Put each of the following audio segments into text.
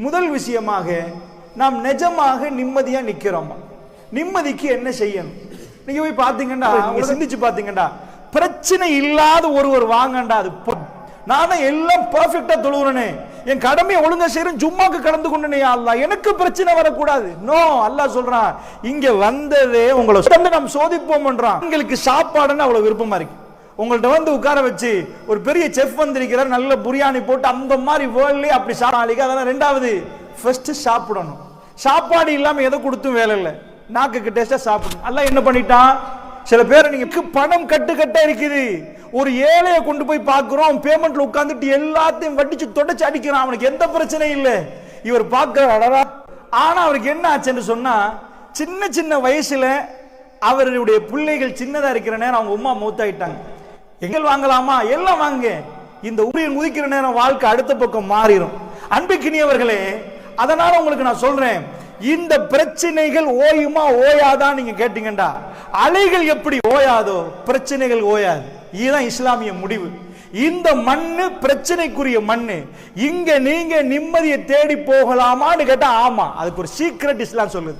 முதல் விஷயமாக நாம் நிஜமாக நிம்மதியா நிக்கிறோமா? நிம்மதிக்கு என்ன செய்யணும்? நீங்க போய் பாத்தீங்கன்னா, சிந்திச்சு பாத்தீங்கன்னா, பிரச்சனை இல்லாத ஒருவர் வாங்கண்டா, அது நான் எல்லாம் பெர்ஃபெக்ட்டா தொழுகிறேனே, என் கடமையை ஒழுங்கா செய்யறேன், ஜும்மாக்கு கலந்து கொண்டனே அல்லாஹ், எனக்கு பிரச்சனை வரக்கூடாது. நோ, அல்லாஹ் சொல்றான், இங்க வந்ததே உங்களை நாம் சோதிப்போம்ன்றான். உங்களுக்கு சாப்பாடுன்னு அவ்வளவு விருப்பமா இருக்கு, உங்கள்ட்ட வந்து உட்கார வச்சு ஒரு பெரிய செஃப் வந்திருக்கிறார், நல்ல பிரியாணி போட்டு அந்த மாதிரி வேர்ல்ட்லயே அப்படி சாப்பிடாலிக்க. அதெல்லாம் ரெண்டாவது, ஃபர்ஸ்ட் சாப்பிடணும். சாப்பாடு இல்லாம எதை கொடுத்தும் வேலை இல்லை, நாக்குக்கு டேஸ்டா சாப்பிடணும். அல்லாஹ் என்ன பண்ணிட்டான், சில பேர் நீங்க பணம் கட்டுக்கட்டா இருக்குது, ஒரு ஏழையை கொண்டு போய் பார்க்கிறோம், பேமெண்ட்ல உட்கார்ந்துட்டு எல்லாத்தையும் வட்டிச்சு தொடச்சு அடிக்கிறான், அவனுக்கு எந்த பிரச்சனையும் இல்லை. இவர் பார்க்கிறாரா, ஆனா அவருக்கு என்ன ஆச்சுன்னு சொன்னா, சின்ன சின்ன வயசுல அவருடைய பிள்ளைகள் சின்னதா இருக்கிற நேரம் அவங்க உமா மூத்தாயிட்டாங்க. எங்கள் வாங்கலாமா, எல்லாம் வாங்க, இந்த உரியில் உதிக்கிற நேரம் வாழ்க்கை அடுத்த பக்கம் மாறிடும். அன்புக்கினியவர்களே, அதனால உங்களுக்கு நான் சொல்றேன், இந்த பிரச்சனைகள் ஓயுமா ஓயாதான் நீங்க கேட்டீங்கடா, அலைகள் எப்படி ஓயாதோ பிரச்சனைகள் ஓயாது. இதுதான் இஸ்லாமிய முடிவு. இந்த மண்ணு பிரச்சனைக்குரிய மண்ணு, இங்க நீங்க நிம்மதியை தேடி போகலாமான்னு கேட்டா ஆமா, அதுக்கு ஒரு சீக்ரெட் இஸ்லாம் சொல்லுது.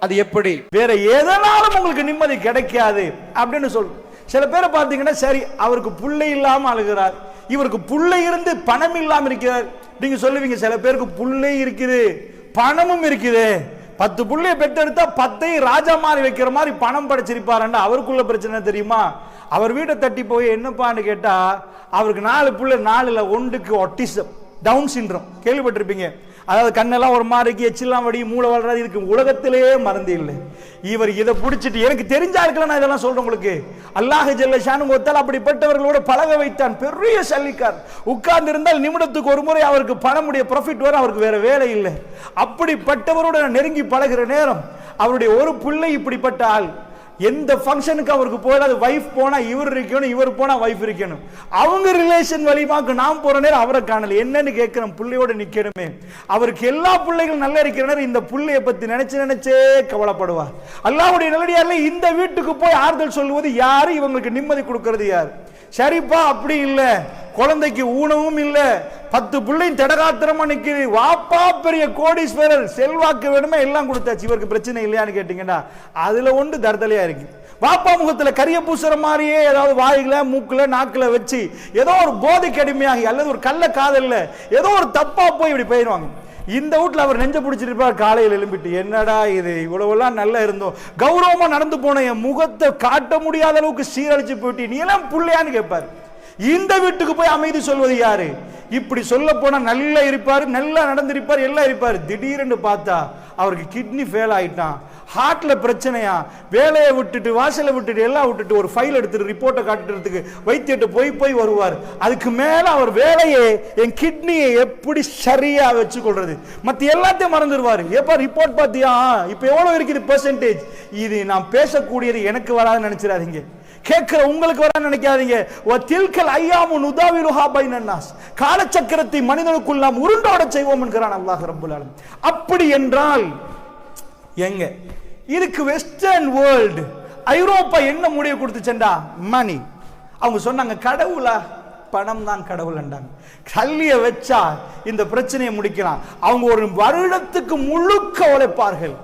அது எப்படி? வேற எதனாலும் உங்களுக்கு நிம்மதி கிடைக்காது அப்படின்னு சொல்லு. சில பேரை பாத்தீங்கன்னா, சரி அவருக்கு புள்ளை இல்லாம அழுகிறார், இவருக்கு புள்ளை இருந்து பணம் இல்லாம இருக்கிறார். நீங்க சொல்லுவீங்க, சில பேருக்கு புள்ளை இருக்குது பணமும் இருக்குது, 10 புள்ளைய பெற்றெடுத்தா 10 ராஜா மாதிரி வைக்கிற மாதிரி பணம் படைச்சிருப்பாருன்னா அவருக்குள்ள பிரச்சனை தெரியுமா? அவர் வீட்டை தட்டி போய் என்னப்பான்னு கேட்டா, அவருக்கு 4 புள்ளை, 4ல் 1க்கு ஆட்டிசம், டவுன் சிண்ட்ரோம் கேள்விப்பட்டிருப்பீங்க. அதாவது கண்ணெல்லாம் ஒரு மாதிரி, எச்செல்லாம் வடி, மூளை வளராது, இதுக்கு உலகத்திலேயே மறந்து இல்லை. இவர் இதை பிடிச்சிட்டு, எனக்கு தெரிஞ்சா இருக்கலாம் நான் இதெல்லாம் சொல்றேன் உங்களுக்கு, அல்லாஹ் ஜல்ல ஷானு ஒத்தால் அப்படிப்பட்டவர்களோட பழக வைத்தான். பெரிய சல்லிக்கார், உட்கார்ந்து இருந்தால் நிமிடத்துக்கு ஒரு முறை அவருக்கு பணமுடைய ப்ராஃபிட் வரும், அவருக்கு வேற வேலை இல்லை. அப்படிப்பட்டவரோட நெருங்கி பழகிற நேரம் அவருடைய ஒரு பிள்ளை இப்படிப்பட்ட ஆள், எந்த ஃபங்க்ஷனுக்கு அவருக்கு போயிடாது, வைஃப் போனா இவர் இருக்கணும், இவர் போனா வைஃப் இருக்கணும், அவங்க ரிலேஷன் வழிபாக்கு நாம் போற நேரம் அவரை காணல. என்னன்னு கேட்கிறோம், பிள்ளையோட நிக்கணுமே. அவருக்கு எல்லா பிள்ளைகளும் நல்லா இருக்கிற நேரம் இந்த பிள்ளைய பத்தி நினைச்சே கவலைப்படுவார். அல்லாஹ்வுடைய நல்லடியார்ல இந்த வீட்டுக்கு போய் ஆறுதல் சொல்லுவது யாரு, இவங்களுக்கு நிம்மதி கொடுக்கிறது யாரு? சரிப்பா அப்படி இல்ல, குழந்தைக்கு ஊனமும் இல்ல, 10 பிள்ளையும் தடகாத்திரமா நிக்குது, வாப்பா பெரிய கோடீஸ்வரர், செல்வாக்கு வேணுமே, எல்லாம் கொடுத்தாச்சு, இவருக்கு பிரச்சனை இல்லையான்னு கேட்டீங்கன்னா அதுல ஒன்று தர்தலையா இருக்கு. வாப்பா முகத்துல கரிய பூசுற மாதிரியே ஏதாவது வாயில மூக்குல நாக்குல வச்சு ஏதோ ஒரு போதைக்கு அடிமையாகி அல்லது ஒரு கள்ள காதல்ல ஏதோ ஒரு தப்பா போய் இப்படி போயிடுவாங்க. இந்த வீட்டுல அவர் நெஞ்ச பிடிச்சிருப்பார், காலையில் எழும்பிட்டு என்னடா இது, இவ்வளவுலாம் நல்லா இருந்தோம், கௌரவமா நடந்து போன என் முகத்தை காட்ட முடியாத அளவுக்கு சீரழிச்சு போயிட்டு நீ எல்லாம் புள்ளையான்னு கேட்பாரு. இந்த வீட்டுக்கு போய் அமைதி சொல்வது யாரு? இப்படி சொல்ல போனா நல்லா இருப்பாரு, நல்லா நடந்திருப்பாரு, எல்லாம் இருப்பாரு. திடீர்னு பார்த்தா அவருக்கு கிட்னி ஃபெயில் ஆயிட்டான், ஹார்ட்ல பிரச்சனையா, வேலையை விட்டுட்டு வாசலை விட்டுட்டு எல்லாம் விட்டுட்டு ஒரு ஃபைல் எடுத்துட்டு ரிப்போர்ட்டை காட்டுறதுக்கு வைத்தியத்தை போய் வருவார். அதுக்கு மேல அவர் வேலையை, என் கிட்னியை எப்படி சரியா வச்சு கொள்றது, மத்த எல்லாத்தையும் மறந்துடுவாரு. எப்ப ரிப்போர்ட் பாத்தியா, இப்ப எவ்வளவு இருக்குது பெர்சன்டேஜ், இது நான் பேசக்கூடியது எனக்கு வராதுன்னு நினைச்சிடாதீங்க, கேட்கிற உங்களுக்கு வர நினைக்காதீங்க. காலச்சக்கரத்தை மனிதனுக்குள் நாம் உருண்டோட செய்வோம் என்கிறான் அல்லாஹ் ரப்பல் ஆலமீன். அப்படி என்றால் எங்க இதுக்கு வெஸ்டர்ன் வேர்ல்டு, ஐரோப்பா என்ன முடிவு கொடுத்துச்சேன்டா, மணி. அவங்க சொன்னாங்க கடவுளா, பணம் தான் கடவுள் என்றாங்க. கல்லிய வச்சா இந்த பிரச்சனையை முடிக்கலாம். அவங்க ஒரு வருடத்துக்கு முழுக்க உழைப்பார்கள்,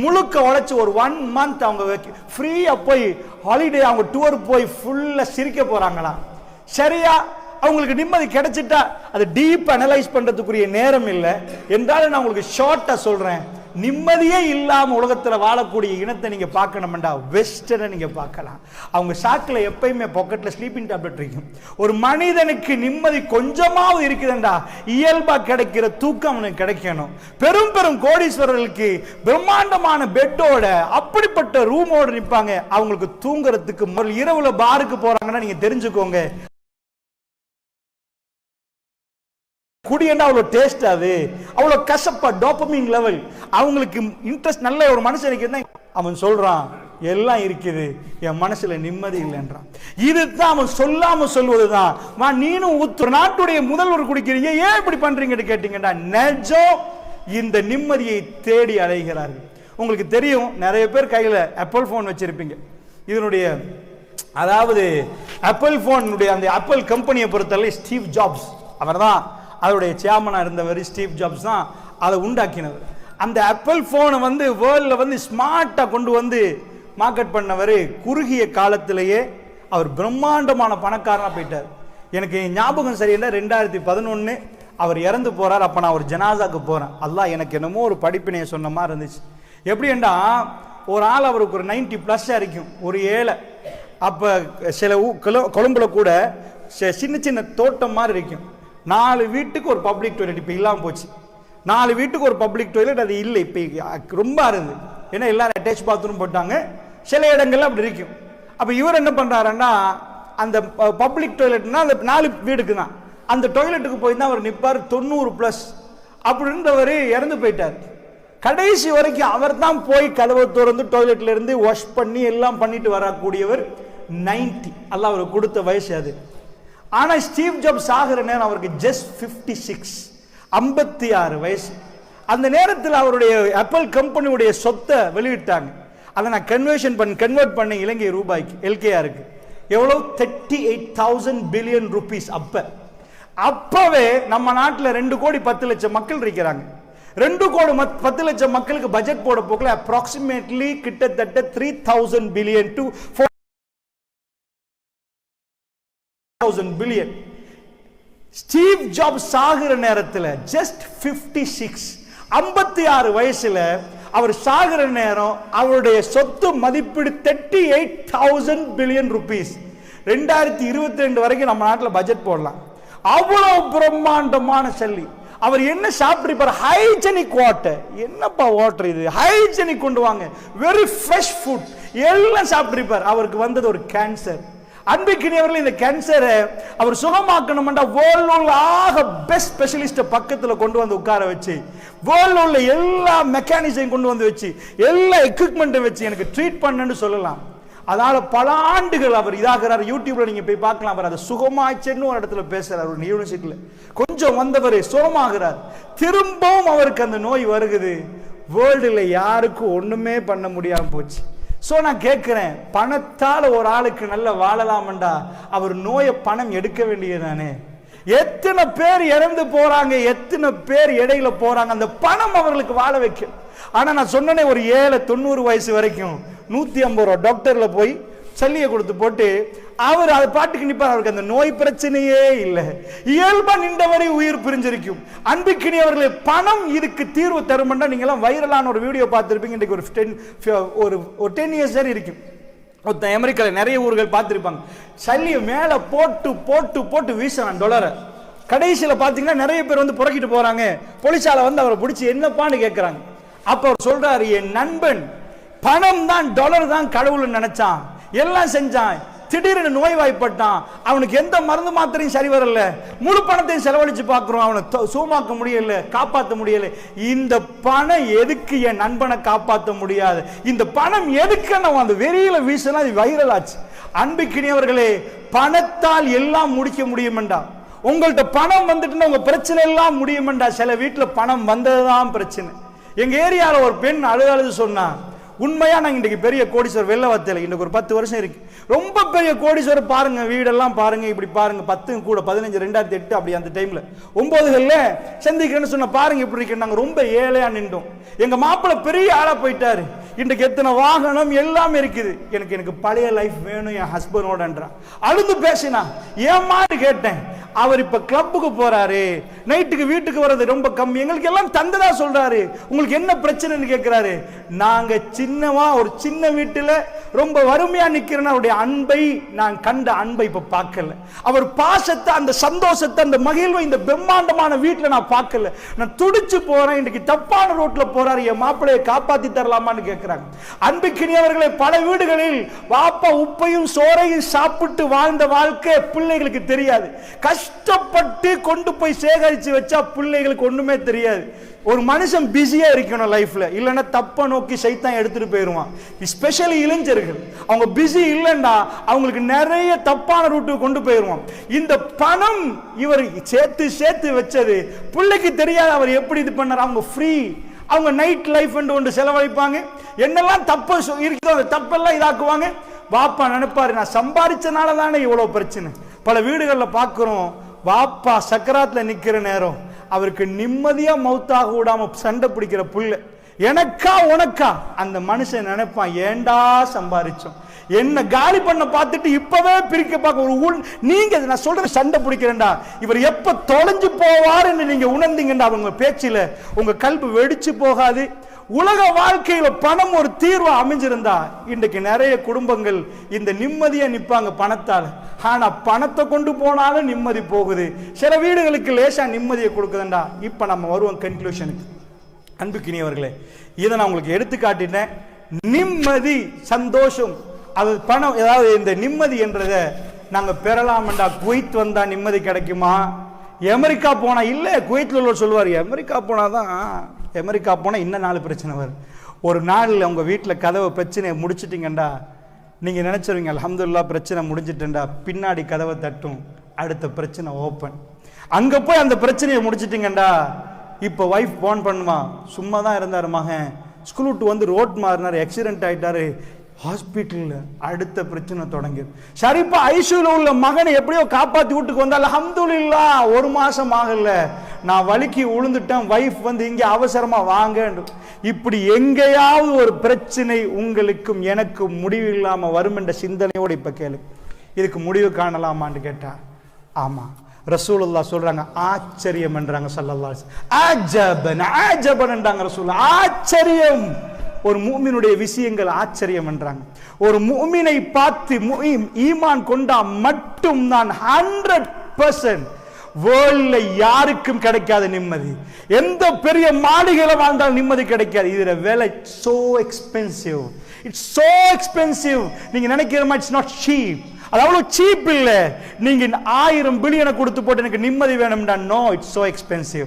முழுக்க உழைச்சு ஒரு 1 மந்த் அவங்க ஃப்ரீயா போய் ஹாலிடே, அவங்க டூர் போய் ஃபுல்லா சிரிக்க போறாங்களா. சரியா அவங்களுக்கு நிம்மதி கிடைச்சிட்டா அது டீப் அனலைஸ் பண்றதுக்குரிய நேரம் இல்லை என்றாலும் நான் உங்களுக்கு ஷார்ட்டா சொல்றேன், நிம்மதியே இல்லாம உலகத்துல வாழக்கூடிய இனத்தை நீங்க பார்க்கணும்டா, வெஸ்டர்னை நீங்க பார்க்கலாம். அவங்க சாக்குல எப்பயுமே பாக்கெட்ல ஸ்லீப்பிங் டேப்லெட் இருக்கும். ஒரு மனிதனுக்கு நிம்மதி கொஞ்சமாவது இருக்குதுண்டா, இயல்பா கிடைக்கிற தூக்கம் அவனுக்கு கிடைக்கணும். பெரும் பெரும் கோடீஸ்வரர்களுக்கு பிரம்மாண்டமான பெட்டோட அப்படிப்பட்ட ரூமோட நிற்பாங்க. அவங்களுக்கு தூங்குறதுக்கு முதல் இரவுல பாருக்கு போறாங்கன்னா நீங்க தெரிஞ்சுக்கோங்க, குடியண்டா அவ்வளவு டேஸ்டாது, அவ்வளவு கசப்பா, டோபமைன் லெவல் அவங்களுக்கு இன்ட்ரெஸ்ட். நல்ல ஒரு மனுஷனுக்கு என்ன அவன் சொல்றான், எல்லாம் இருக்குது, என் மனசுல நிம்மதி இல்லைன்றான். இதுதான் அவன் சொல்லாம சொல்வதுதான். நீனும் நாட்டுடைய முதல்வர் குடிக்கிறீங்க, ஏன் இப்படி பண்றீங்கன்னு கேட்டீங்கன்னா நிஜம் இந்த நிம்மதியை தேடி அலைகிறார்கள். உங்களுக்கு தெரியும், நிறைய பேர் கையில ஆப்பிள் போன் வச்சிருப்பீங்க. இதனுடைய அதாவது ஆப்பிள் போனுடைய அந்த ஆப்பிள் கம்பெனியை பொறுத்தவரை ஸ்டீவ் ஜாப்ஸ் அவர் தான் அதோடைய சேர்மனா இருந்தவர் ஸ்டீவ் ஜாப்ஸ் தான் அதை உண்டாக்கினவர். அந்த ஆப்பிள் போனை வந்து வேர்ல்ட்ல வந்து ஸ்மார்ட்டா கொண்டு வந்து மார்க்கெட் பண்ணவர். குறுகிய காலத்திலேயே அவர் பிரம்மாண்டமான பணக்காரனா போயிட்டார். எனக்கு ஞாபகம் சரியில்லை, 2011 அவர் இறந்து போறார். அப்ப நான் ஒரு ஜனாசாக்கு போறேன். அல்லாஹ் எனக்கு என்னமோ ஒரு படிப்பினையை சொன்ன மாதிரி இருந்துச்சு. எப்படின்னா, ஒரு ஆள் அவருக்கு ஒரு 90+ இருக்கும், ஒரு ஏழை. அப்ப சில கொழும்புல கூட சின்ன சின்ன தோட்டம் மாதிரி இருக்கும். 4 வீட்டுக்கு ஒரு பப்ளிக் டாய்லெட் இப்ப இல்லாம போச்சு. 4 வீட்டுக்கு ஒரு பப்ளிக் டாய்லெட் அது இல்லை, இப்ப ரொம்ப அருந்து. ஏன்னா எல்லாரும் அட்டாச் பாத்ரூம் போட்டாங்க. சில இடங்கள்ல அப்படி இருக்கும். அப்ப இவர் என்ன பண்றாருன்னா, அந்த பப்ளிக் டாய்லெட்னா அந்த 4 வீடுக்கு தான், அந்த டாய்லெட்டுக்கு போய் தான் அவர் நிற்பார். 90+ அப்படின்றவர் இறந்து போயிட்டார். கடைசி வரைக்கும் அவர் தான் போய் கதவை திறந்து டாய்லெட்ல இருந்து வாஷ் பண்ணி எல்லாம் பண்ணிட்டு வரக்கூடியவர். 90 அல்லாஹ் அவருக்கு கொடுத்த வயசு அது. ஆனா ஸ்டீவ் ஜாப்ஸ் ஆகிற நேரம் அவருக்கு ஜஸ்ட் 56, 56 வயசு. அந்த நேரத்தில் அவருடைய ஆப்பிள் கம்பெனியுடைய சொத்தை வெளியிட்டாங்க. அதை நான் கன்வெர்ட் பண்ண இலங்கை ரூபாய்க்கு எல்கேஆருக்கு எவ்வளவு 38,000 பில்லியன் ரூபீஸ். அப்பவே நம்ம நாட்டில் 2 கோடி 10 லட்சம் மக்கள் இருக்கிறாங்க. 2 கோடி 10 லட்சம் மக்களுக்கு பட்ஜெட் போட போகல அப்ராக்சிமேட்லி கிட்டத்தட்ட 3,000 billion to 4,000 billion. Steve jobs சாகிற நேரத்தில் ஜஸ்ட் 56, 56 வயசுல அவர் சாகிற நேரம் அவருடைய சொத்து மதிப்பீடு 38,000 பில்லியன் ரூபீஸ். 2022 வரைக்கும் நம்ம நாட்டில் பட்ஜெட் போடலாம். அவ்வளவு பிரம்மாண்டமான சல்லி. அவர் என்ன சாப்பிட்டிருப்பார்? Hygienic water. என்னப்பா வாட்டர் இது? ஹைஜெனிக் கொண்டு வாங்க, வெரி ஃப்ரெஷ் ஃபுட் எல்லாம் சாப்பிட்டிருப்பார். அவருக்கு வந்தது ஒரு கேன்சர். அன்பிக்கினியவர்கள், இந்த கேன்சரை அவர் சுகமாக்கணும்னா வேர்ல்ட்ல ஆக பெஸ்ட் ஸ்பெஷலிஸ்ட் பக்கத்தில் கொண்டு வந்து உட்கார வச்சு, வேர்ல்ட்ல உள்ள எல்லா மெக்கானிசம் கொண்டு வந்து வச்சு, எல்லா எக்யூப்மெண்ட்டும் வச்சு எனக்கு ட்ரீட் பண்ணுன்னு சொல்லலாம். அதனால பல ஆண்டுகள் அவர் இதாகிறார். யூடியூப்ல நீங்க போய் பார்க்கலாம். அவர் அதை சுகமாச்சுன்னு ஒரு இடத்துல பேசுறார், ஒரு யூனிவர்சிட்டியில. கொஞ்சம் வந்தவர் சுகமாகிறார், திரும்பவும் அவருக்கு அந்த நோய் வருகுது. வேர்ல்டுல யாருக்கும் ஒண்ணுமே பண்ண முடியாம போச்சு. சோ நான் கேட்கிறேன், பணத்தால் ஒரு ஆளுக்கு நல்ல வாழலாம்டா, அவர் நோயை பணம் எடுக்க வேண்டியதானே? எத்தனை பேர் இறந்து போறாங்க, எத்தனை பேர் இடையில போறாங்க, அந்த பணம் அவர்களுக்கு வாழ வைக்கும். ஆனா நான் சொன்னனே, ஒரு 90 வயசு வரைக்கும் 150 ரூபா டாக்டர்ல போய் சல்லியை கொடுத்து போட்டு அவர் அதை பாட்டுக்கு நிற்பார். அவருக்கு அந்த நோய் பிரச்சனையே இல்லை. இயல்பா நின்றவரை உயிர் பிரிஞ்சிருக்கும். அன்பிக்கினி அவர்களே, பணம் இதுக்கு தீர்வு தருமெண்டா நீங்க எல்லாம் வைரலான ஒரு வீடியோ பார்த்திருப்பீங்க. இன்றைக்கு ஒரு 10 இயர்ஸ் இருக்கும். அமெரிக்காவில் நிறைய ஊர்கள் பார்த்திருப்பாங்க. சல்லியை மேல போட்டு போட்டு போட்டு வீசுறான் டாலரை. கடைசியில் பார்த்தீங்கன்னா நிறைய பேர் வந்து புறக்கிட்டு போறாங்க. போலீஸால வந்து அவரை பிடிச்சி என்னப்பான்னு கேட்கிறாங்க. அப்ப அவர் சொல்றாரு, என் நண்பன் பணம் தான் டாலர் தான் கடவுள் நினைச்சான், எல்லாம் செஞ்சான், திடீர்னு நோய்வாய்ப்பட்டான், அவனுக்கு எந்த மருந்து மாத்திரையும் சரி வரல, முழு பணத்தையும் செலவழிச்சு பார்க்கிறோம், அவனை சுகமாக்க முடியல, காப்பாற்ற முடியல. இந்த பணம் எதுக்கு என் நண்பனை காப்பாற்ற முடியாது? இந்த பணம் எதுக்கு நம்ம அந்த வெறியில வீசினா அது வைரல் ஆச்சு. அன்பிக்கினியவர்களே, பணத்தால் எல்லாம் முடிக்க முடியுமெண்டா. உங்கள்கிட்ட பணம் வந்துட்டுன்னா உங்க பிரச்சனை எல்லாம் முடியுமெண்டா. சில வீட்டில் பணம் வந்ததுதான் பிரச்சனை. எங்க ஏரியால ஒரு பெண் அழுது சொன்னா, உண்மையா நாங்க இன்றைக்கு பெரிய கோடீஸ்வரர் வெள்ளவத்தையில் இன்னைக்கு ஒரு 10 வருஷம் இருக்கு, ரொம்ப பெரிய கோடீஸ்வரர் பாருங்க, வீடெல்லாம் பாருங்க, இப்படி பாருங்க, 10 கூட 15 2008 அப்படி அந்த டைம்ல 9கள்ல சந்திக்கிறேன்னு சொன்ன பாருங்க இப்படி இருக்கு. நாங்க ரொம்ப ஏழையா நின்றோம். எங்க மாப்பிள்ளை பெரிய ஆளா போயிட்டாரு. இன்றைக்கு எத்தனை வாகனம் எல்லாமே இருக்குது. எனக்கு பழைய லைஃப் வேணும் என் ஹஸ்பண்டோடன்றா. அழுது பேசினா. ஏமான்னு கேட்டேன். அவர் இப்ப கிளப்புக்கு போறாரு, நைட்டுக்கு வீட்டுக்கு வர்றது ரொம்ப கம்மி, எங்களுக்கு எல்லாம் தந்ததா சொல்றாரு. உங்களுக்கு என்ன பிரச்சனைன்னு கேட்கிறாரு. நாங்க சின்னவா ஒரு சின்ன வீட்டுல ரொம்ப வறுமையா நிக்கிறேன். அவருடைய அன்பை நான் கண்ட அன்பை இப்ப பார்க்கல. அவர் பாசத்தை, அந்த சந்தோஷத்தை, அந்த மகிழ்வை இந்த பிரம்மாண்டமான வீட்டுல நான் பார்க்கல. நான் துடிச்சு போறேன். இன்னைக்கு தப்பான ரோட்ல போறாரு, என் மாப்பிள்ளையை காப்பாத்தி தரலாமான்னு கேட்கிறாங்க. அன்பிக்கினியவர்களே, பல வீடுகளில் வாப்பா உப்பையும் சோறையும் சாப்பிட்டு வாழ்ந்த வாழ்க்கை பிள்ளைகளுக்கு தெரியாது. கஷ்டப்பட்டு கொண்டு போய் சேகரிச்சு வச்சா பிள்ளைகளுக்கு ஒண்ணுமே தெரியாது. ஒரு மனுஷன் பிஸியா இருக்கணும் லைஃப்ல, இல்லைன்னா தப்ப நோக்கி சைத்தான் எடுத்துட்டு போயிருவான். ஸ்பெஷலி இளைஞர்கள், அவங்க பிஸி இல்லைன்னா அவங்களுக்கு நிறைய தப்பான ரூட்டுக்கு கொண்டு போயிருவான். இந்த பணம் இவர் சேர்த்து சேர்த்து வச்சது பிள்ளைக்கு தெரியாது அவர் எப்படி இது பண்ணார். அவங்க ஃப்ரீ, அவங்க நைட் லைஃப் ஒன்று செலவழிப்பாங்க. என்னெல்லாம் தப்பு இருக்குதோ அந்த தப்பெல்லாம் இதாக்குவாங்க. பாப்பா நினைப்பாரு, நான் சம்பாதிச்சனால தானே இவ்வளவு பிரச்சனை. பல வீடுகளில் பார்க்கிறோம், வாப்பா சக்கராத்துல நிக்கிற நேரம் அவருக்கு நிம்மதியா மௌத்தாக விடாம சண்டை பிடிக்கிற புள்ள, எனக்கா உனக்கா, அந்த மனுஷன் நினைப்பான், ஏண்டா சம்பாதிச்சோம், என்ன காலி பண்ண பார்த்துட்டு இப்பவே பிரிக்க பார்க்க ஒரு நீங்க நான் சொல்ற சண்டை பிடிக்கிறேன்டா, இவர் எப்ப தொலைஞ்சு போவாருன்னு நீங்க உணர்ந்தீங்கடா அவங்க பேச்சில உங்க கல்வி வெடிச்சு போகாது. உலக வாழ்க்கையில பணம் ஒரு தீர்வு அமைஞ்சிருந்தா இன்றைக்கு நிறைய குடும்பங்கள் இந்த நிம்மதியா நிப்பாங்க பணத்தால. ஆனா பணத்தை கொண்டு போனாலும் நிம்மதி போகுது. சில வீடுகளுக்கு லேசா நிம்மதியை கொடுக்குதுண்டா. இப்ப நம்ம வருவோம் கன்க்ளூஷனுக்கு. அன்புக்கினியவர்களே, இதை நான் உங்களுக்கு எடுத்து காட்டினேன். நிம்மதி, சந்தோஷம், அது பணம், ஏதாவது இந்த நிம்மதி என்றதை நாங்க பெறலாம்டா. குவைத் வந்தா நிம்மதி கிடைக்குமா? அமெரிக்கா போனா இல்ல. குவைத்ல உள்ள சொல்லுவார், அமெரிக்கா போனாதான், அமெரிக்கா போனா இன்னும் 4 பிரச்சனை வரும். ஒரு நாள் உங்க வீட்டில் கதவை பிரச்சனையை முடிச்சிட்டீங்கண்டா, நீங்க நினைச்சிருவீங்க அல்ஹம்துலில்லாஹ் பிரச்சனை முடிஞ்சிட்டேன்டா. பின்னாடி கதவை தட்டும், அடுத்த பிரச்சனை ஓப்பன். அங்க போய் அந்த பிரச்சனையை முடிச்சிட்டீங்கண்டா, இப்ப வைஃப் போன் பண்ணுமா, சும்மா தான் இருந்தாரு மகன், ஸ்கூல் விட்டு வந்து ரோட் மாறினாரு, ஆக்சிடென்ட் ஆயிட்டாரு, ஹாஸ்பிட்டல்ல அடுத்த பிரச்சனை தொடங்கிடும். சரிப்பா ஐசியூல உள்ள மகனை எப்படியோ காப்பாத்தி வீட்டுக்கு வந்தா அல்ஹம்துலில்லாஹ், 1 மாசம் ஆகல, நான் வலிக்கு உளுந்துட்டேன், வைஃப் வந்து இங்க அவசரமா வாங்க. இப்படி எங்கேயாவது ஒரு பிரச்சனை உங்களுக்கும் எனக்கும் முடிவு இல்லாம வரும் என்ற சிந்தனையோடு இப்ப கேளு. இதுக்கு முடிவு காணலாமான்னு கேட்டா ஆமா. ரசூலுல்லாஹ் சொல்றாங்க, ஆச்சரியம் என்றாங்க ஸல்லல்லாஹு அலைஹி வஸல்லம். அஜபன் அஜபன் என்றாங்க ரசூலுல்லாஹ். ஆச்சரியம், ஒரு முஃமினுடைய விஷயங்கள் ஆச்சரியம் என்றாங்க. ஒரு முஃமினை பார்த்து ஈமான் கொண்டா மட்டும் தான் 100% வேர்ல்ட்ல யாருக்கும் கிடைக்காத நிம்மதி. எந்த பெரிய மாளிகையில வாழ்ந்தால் நிம்மதி கிடைக்காது. இதுல விலை so expensive, it's so expensive. நீங்க நினைக்கிற மாதிரி இட்ஸ் நாட் சீப். அது அவ்வளவு சீப் இல்ல. நீங்க 1000 பில்லியனை கொடுத்து போட்டு எனக்கு நிம்மதி வேணும்டா, நோ, இட்ஸ் சோ எக்ஸ்பென்சிவ்.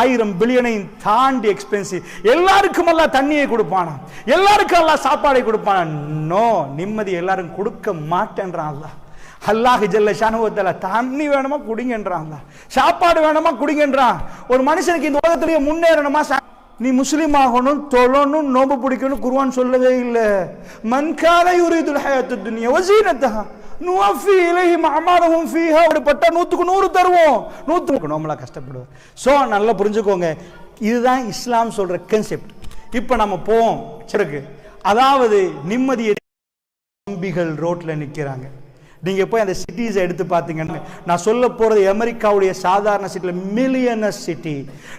1000 பில்லியனை தாண்டி எக்ஸ்பென்சிவ். எல்லாருக்கும் எல்லாம் தண்ணியை கொடுப்பானா, எல்லாருக்கும் எல்லாம் சாப்பாடை கொடுப்பானா? நோ, நிம்மதி எல்லாரும் கொடுக்க மாட்டேன்றான் அல்லாஹ். அல்லாஹ் ஜல்ல ஷானஹு வ தஆலா தண்ணி வேணுமா குடிங்கன்றான், சாப்பாடு வேணுமா குடிங்கன்றான். ஒரு மனுஷனுக்கு இந்த உலகத்திலேயே முன்னேறணுமா, நீ முஸ்லிம் ஆகணும், தொழணும், நோம்பு பிடிக்கணும் குர்ஆன் சொல்லவே இல்லை. மன் கான யுரீதுல் ஹயாத்தத் துன்யா வ ஸீனத்தஹா நுவஃபி இலைஹிம் அமாலஹும் ஃபீஹா. அப்படிப்பட்ட 100க்கு 100 தருவோம். 100க்கு நம்மளா கஷ்டப்படுவோம். சோ நல்லா புரிஞ்சுக்கோங்க, இதுதான் இஸ்லாம் சொல்ற கான்செப்ட். இப்ப நம்ம போவோம் சிறகு, அதாவது நிம்மதியை நம்பிகள் ரோட்ல நிக்கிறாங்க. நீங்க போய் அந்த சிட்டிஸ் எடுத்து பார்த்தீங்கன்னா, நான் சொல்ல போறது அமெரிக்காவுடைய சாதாரண சிட்டில மில்லியனர் சிட்டி.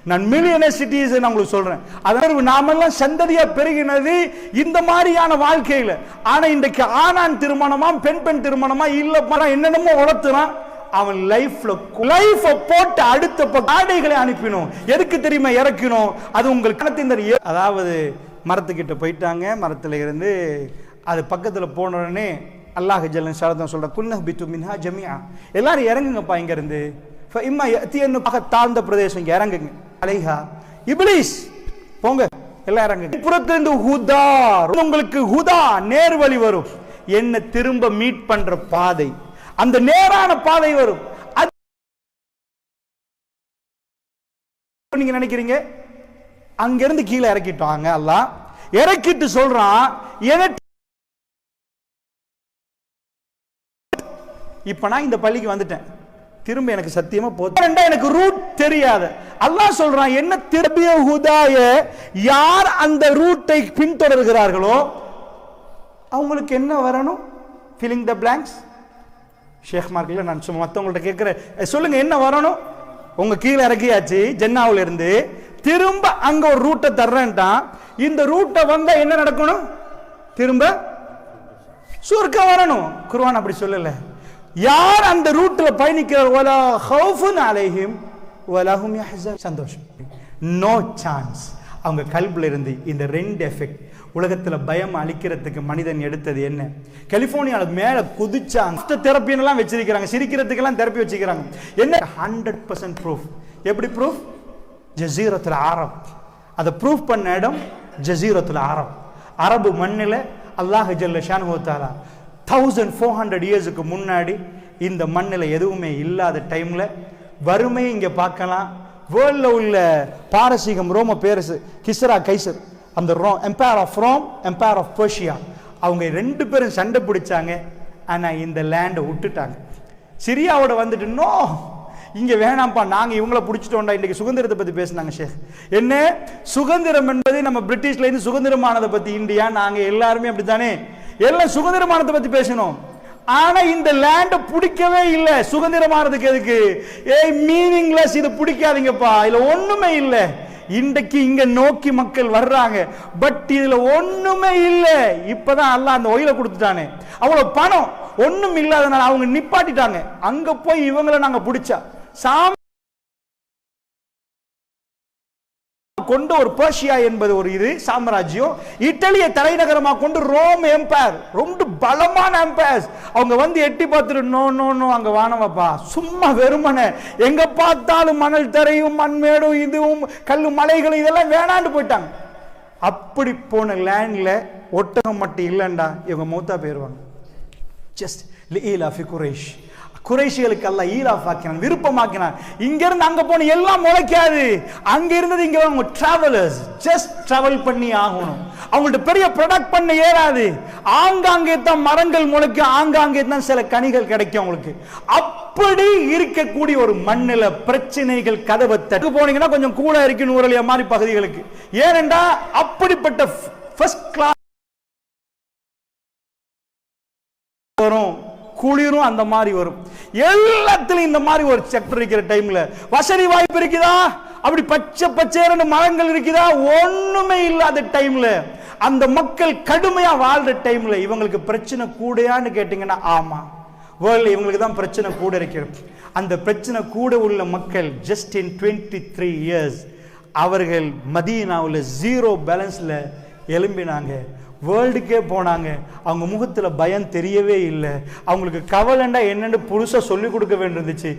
நான் மில்லியனர் சிட்டிஸ் நான் உங்களுக்கு சொல்றேன். அதாவது நாமெல்லாம் சந்ததியா பெருகினது இந்த மாதிரியான வாழ்க்கையில. ஆனா இன்றைக்கு ஆணான் திருமணமா, பெண் திருமணமா, இல்ல என்னென்னமோ வளர்த்துறான். அவன் லைஃப் போட்டு அடுத்த ஆடைகளை அனுப்பினோம். எதுக்கு தெரியுமா இறக்கணும்? அது உங்களுக்கு அதாவது மரத்துக்கிட்ட போயிட்டாங்க, மரத்துல இருந்து அது பக்கத்துல போன உடனே அல்லாஹ் ஜல்ல ஷானஹு சொல்ற, குல்னஹ் பிது மின்ஹா ஜமீஆ, எல்லாரும் இறங்குங்கப்பா இங்க இருந்து. ஃபஇம்மா யஅதியன்னு தாழ்ந்த பிரதேசம், இங்க இறங்குங்க. அலைஹா இப்லீஸ், போங்க எல்லாம் இறங்குங்க. புறத்திலிருந்து ஹுதா, உங்களுக்கு ஹுதா நேர்வழி வரும், என்ன திரும்ப மீட் பண்ற பாதை, அந்த நேரான பாதை வரும். நீங்க நினைக்கிறீங்க அங்க இருந்து கீழே இறக்கிட்டாங்க. அல்லாஹ் இறக்கிட்டு சொல்றான், எனக்கு இப்ப நான் இந்த பள்ளிக்கு வந்துட்டேன், திரும்ப எனக்கு சத்தியமா போதும், எனக்கு ரூட் தெரியாது. அல்லாஹ் சொல்றான், என்ன திரும்பிய ஹுதாய, யார் அந்த ரூட்டை பின்தொடர்கிறார்களோ அவங்களுக்கு என்ன வரணும்? Filling the blanks. ஷேக் மார்க்ல நான் சும்மா மற்றவங்கள்ட்ட கேட்கிறேன், சொல்லுங்க என்ன வரணும்? உங்க கீழே இறக்கியாச்சு ஜன்னாவுல இருந்து, திரும்ப அங்க ஒரு ரூட்டை தர்றேன்ட்டான். இந்த ரூட்டை வந்தா என்ன நடக்கணும்? திரும்ப சொர்க்கம் வரணும். குர்ஆன் அப்படி சொல்லல. யார் அந்த ரூட்ல பயணிக்கிறார், வலா ஹவுஃபுன் அலைஹிம் வலா ஹும் யஹ்ஸன், சந்தோஷம், நோ சான்ஸ். அவங்க கல்புல இருந்து இந்த 2 எஃபெக்ட். உலகத்துல பயம் அளிக்கிறதுக்கு மனிதன் எடுத்தது என்ன? கலிபோர்னியால மேல குதிச்சாங்க, தெரப்பின்னு எல்லாம் வச்சிருக்காங்க, சிரிக்கிறதுக்கு எல்லாம் தெரப்பி வச்சிருக்காங்க. என்ன 100% ப்ரூஃப். எப்படி ப்ரூஃப்? ஜஸீரத்துல் அரப். அதை ப்ரூஃப் பண்ண இடம் ஜஸீரத்துல் அரப். அரபு மண்ணில் அல்லாஹ் ஜல்ல ஷானஹு வ தஆலா 1400 இயர்ஸுக்கு முன்னாடி இந்த மண்ணில் எதுவுமே இல்லாத டைம்ல வறுமை இங்க பார்க்கலாம். வேர்ல்ட்ல உள்ள பாரசீகம், ரோம பேரரசு, கிஸ்ரா கைசர், அந்த empire of Rome, empire of Persia, அவங்க 2 பேரும் சண்டை பிடிச்சாங்க. ஆனா இந்த லேண்டை விட்டுட்டாங்க. சிரியாவோட வந்துட்டு, நோ, இங்க வேணாம்ப்பா, நாங்க இவங்கள பிடிச்சிட்டோம்டா. இன்னைக்கு சுதந்திரத்தை பத்தி பேசினாங்க ஷேக். என்ன சுதந்திரம் என்பது நம்ம பிரிட்டிஷ்ல இருந்து சுதந்திரமானதை பத்தி, இந்தியா நாங்க எல்லாருமே அப்படித்தானே, எல்லாம் சுதந்திரமானதை பத்தி பேசணும். ஆனா இந்த லேண்ட பிடிக்கவே இல்லை. சுதந்திரமானதுக்கு எதுக்கு? மீனிங்லெஸ், இது பிடிக்காதீங்கப்பா, இதுல ஒண்ணுமே இல்லை. இன்றைக்கு இங்க நோக்கி மக்கள் வர்றாங்க, பட் இதுல ஒண்ணுமே இல்லை. இப்பதான் அல்லாஹ் அந்த ஒயில கொடுத்துட்டானே, அவ்வளவு பணம் ஒண்ணும் இல்லாதனால அவங்க நிப்பாட்டிட்டாங்க. அங்க போய் இவங்களை நாங்க பிடிச்சா கொண்டு ஒரு பர்ஷியா என்பது ஒரு இது சாம்ராஜ்யம், இத்தாலியை தலைநகரமாக கொண்டு ரோம் எம்பையர், ரொம்ப பலமான எம்பையர்ஸ். அவங்க வந்து எட்டி பார்த்துட்டு நோ நோ நோ அங்க வானவப்பா, சும்மா வெறுமனே எங்க பார்த்தாலும் மணல் தரையும் மண்மேடும் இதுவும் கல்லு மலைகளும் இதெல்லாம் வேணான்னு போயிட்டாங்க. அப்படி போன லேண்ட்ல ஒட்டகம் மட்டும் இல்லைண்டா இவங்க மௌத்தா போயிருவாங்க. ஜஸ்ட் லீலாஃபி குரைஷ், குறைஷிகளுக்கு அல்லாஹ் ஈலாஃப் ஆக்கினான், விருப்பமாக்கினான். இங்க இருந்து அங்க போன எல்லாம் முளைக்காது. அங்க இருந்தது இங்க அவங்க டிராவலர்ஸ், ஜஸ்ட் டிராவல் பண்ணி ஆகணும். அவங்கள்ட்ட பெரிய ப்ரொடக்ட் பண்ண ஏறாது. ஆங்காங்கே தான் மரங்கள் முளைக்கும், ஆங்காங்கே தான் சில கனிகள் கிடைக்கும் அவங்களுக்கு. அப்படி இருக்கக்கூடிய ஒரு மண்ணில பிரச்சனைகள் கதவை தட்டு போனீங்கன்னா கொஞ்சம் கூட இருக்கு நூறலியா மாதிரி பகுதிகளுக்கு. ஏனென்றா அப்படிப்பட்ட ஃபர்ஸ்ட் கிளாஸ் வரும், குளிரும் அந்த மாதிரி வரும். எல்லாத்திலும் இந்த மாதிரி ஒரு செக்டர் இருக்கிற டைம்ல வசதி வாய்ப்பு இருக்குதா? அப்படி பச்சை பச்சையான மரங்கள் இருக்குதா? ஒண்ணுமே இல்லாத டைம்ல அந்த மக்கள் கடுமையா வாழ்ற டைம்ல இவங்களுக்கு பிரச்சனை கூடையான்னு கேட்டீங்கன்னா ஆமா, வேர்ல்ட்ல இவங்களுக்கு தான் பிரச்சனை கூட இருக்கிறது. அந்த பிரச்சனை கூட உள்ள மக்கள் ஜஸ்ட் இன் 23 இயர்ஸ் அவர்கள் மதீனாவுல 0 பேலன்ஸ்ல எழும்பினாங்க, வேர்ல்டுக்கே போனாங்க. அவங்க முகத்துல பயம் தெரியவே இல்லை. அவங்களுக்கு கவலைண்டா என்னன்னு புதுசா சொல்லி கொடுக்க வேண்டியிருந்துச்சு.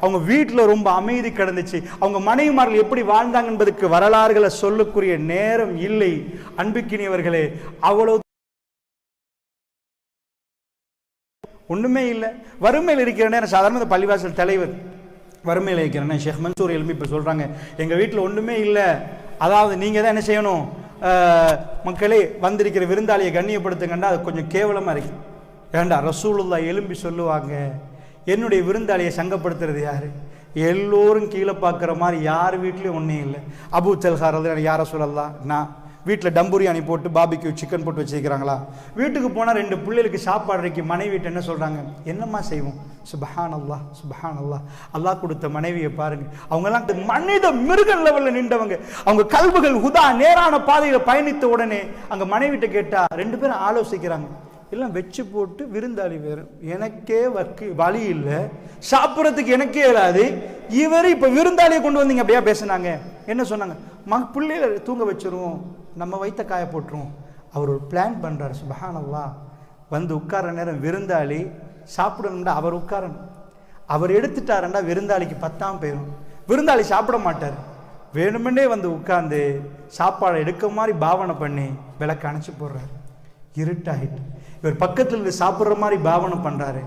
அவங்க வீட்டுல ரொம்ப அமைதி கிடந்துச்சு. அவங்க மனைவிமார்கள் எப்படி வாழ்ந்தாங்க என்பதற்கு வரலாறுகளை சொல்லக்கூடிய நேரம் இல்லை. அன்புக்கினியவர்களே, அவ்வளவு ஒண்ணுமே இல்லை. வறுமையில் இருக்கிற நேரம் சாதாரண பள்ளிவாசல் தலைவர் வறுமையில் இருக்கிறேன் ஷேக் மன்சூர் எழுப்பி இப்போ சொல்கிறாங்க, எங்கள் வீட்டில் ஒன்றுமே இல்லை. அதாவது நீங்கள் தான் என்ன செய்யணும், மக்களே வந்திருக்கிற விருந்தாளியை கண்ணியப்படுத்துங்கண்டா அது கொஞ்சம் கேவலமாக இருக்கு. ஏண்டா ரசூலுல்லாஹ் எழும்பி சொல்லுவாங்க, என்னுடைய விருந்தாளியை சங்கப்படுத்துறது யார்? எல்லோரும் கீழே பார்க்குற மாதிரி யார் வீட்லேயும் ஒன்றும் இல்லை. அபூ தல்ஹா யார சொல்லலாம், நான் வீட்டில் டம்புரியாணி போட்டு பாபிக்கு சிக்கன் போட்டு வச்சுக்கிறாங்களா? வீட்டுக்கு போனால் 2 பிள்ளைகளுக்கு சாப்பாடு இருக்கு. மனைவி வீட்டு என்ன சொல்கிறாங்க, என்னம்மா செய்வோம்? சுபஹான் அல்லாஹ் சுபஹான் அல்லாஹ், அல்லாஹ் கொடுத்த மனைவியை பாருங்க. அவங்கெல்லாம் மனித மிருக லெவலில் நின்றவங்க. அவங்க கல்புகள் ஹுதா நேரான பாதையில் பயணித்த உடனே அங்கே மனைவிட்ட கேட்டால் 2 பேரும் ஆலோசிக்கிறாங்க. எல்லாம் வச்சு போட்டு விருந்தாளி வேறு, எனக்கே வழி இல்லை, சாப்பிட்றதுக்கு எனக்கே இல்லாது, இவர் இப்போ விருந்தாளியை கொண்டு வந்தீங்க அப்படியா பேசினாங்க. என்ன சொன்னாங்க, பிள்ளைகளை தூங்க வச்சிருவோம், நம்ம வைத்த காய போட்டுருவோம். அவர் ஒரு பிளான் பண்ணுறாரு. சுபஹானல்லாஹ், வந்து உட்கார நேரம் விருந்தாளி சாப்பிடணும்டா அவர் உட்காரணும். அவர் எடுத்துட்டாருண்டா விருந்தாளிக்கு 10 போயிடும். விருந்தாளி சாப்பிட மாட்டார். வேணுமென்னே வந்து உட்கார்ந்து சாப்பாடை எடுக்க மாதிரி பாவனை பண்ணி விளக்க அணைச்சி போடுறாரு. இருட்டாயிட்டு இவர் பக்கத்தில் இருந்து சாப்பிட்ற மாதிரி பாவனை பண்ணுறாரு.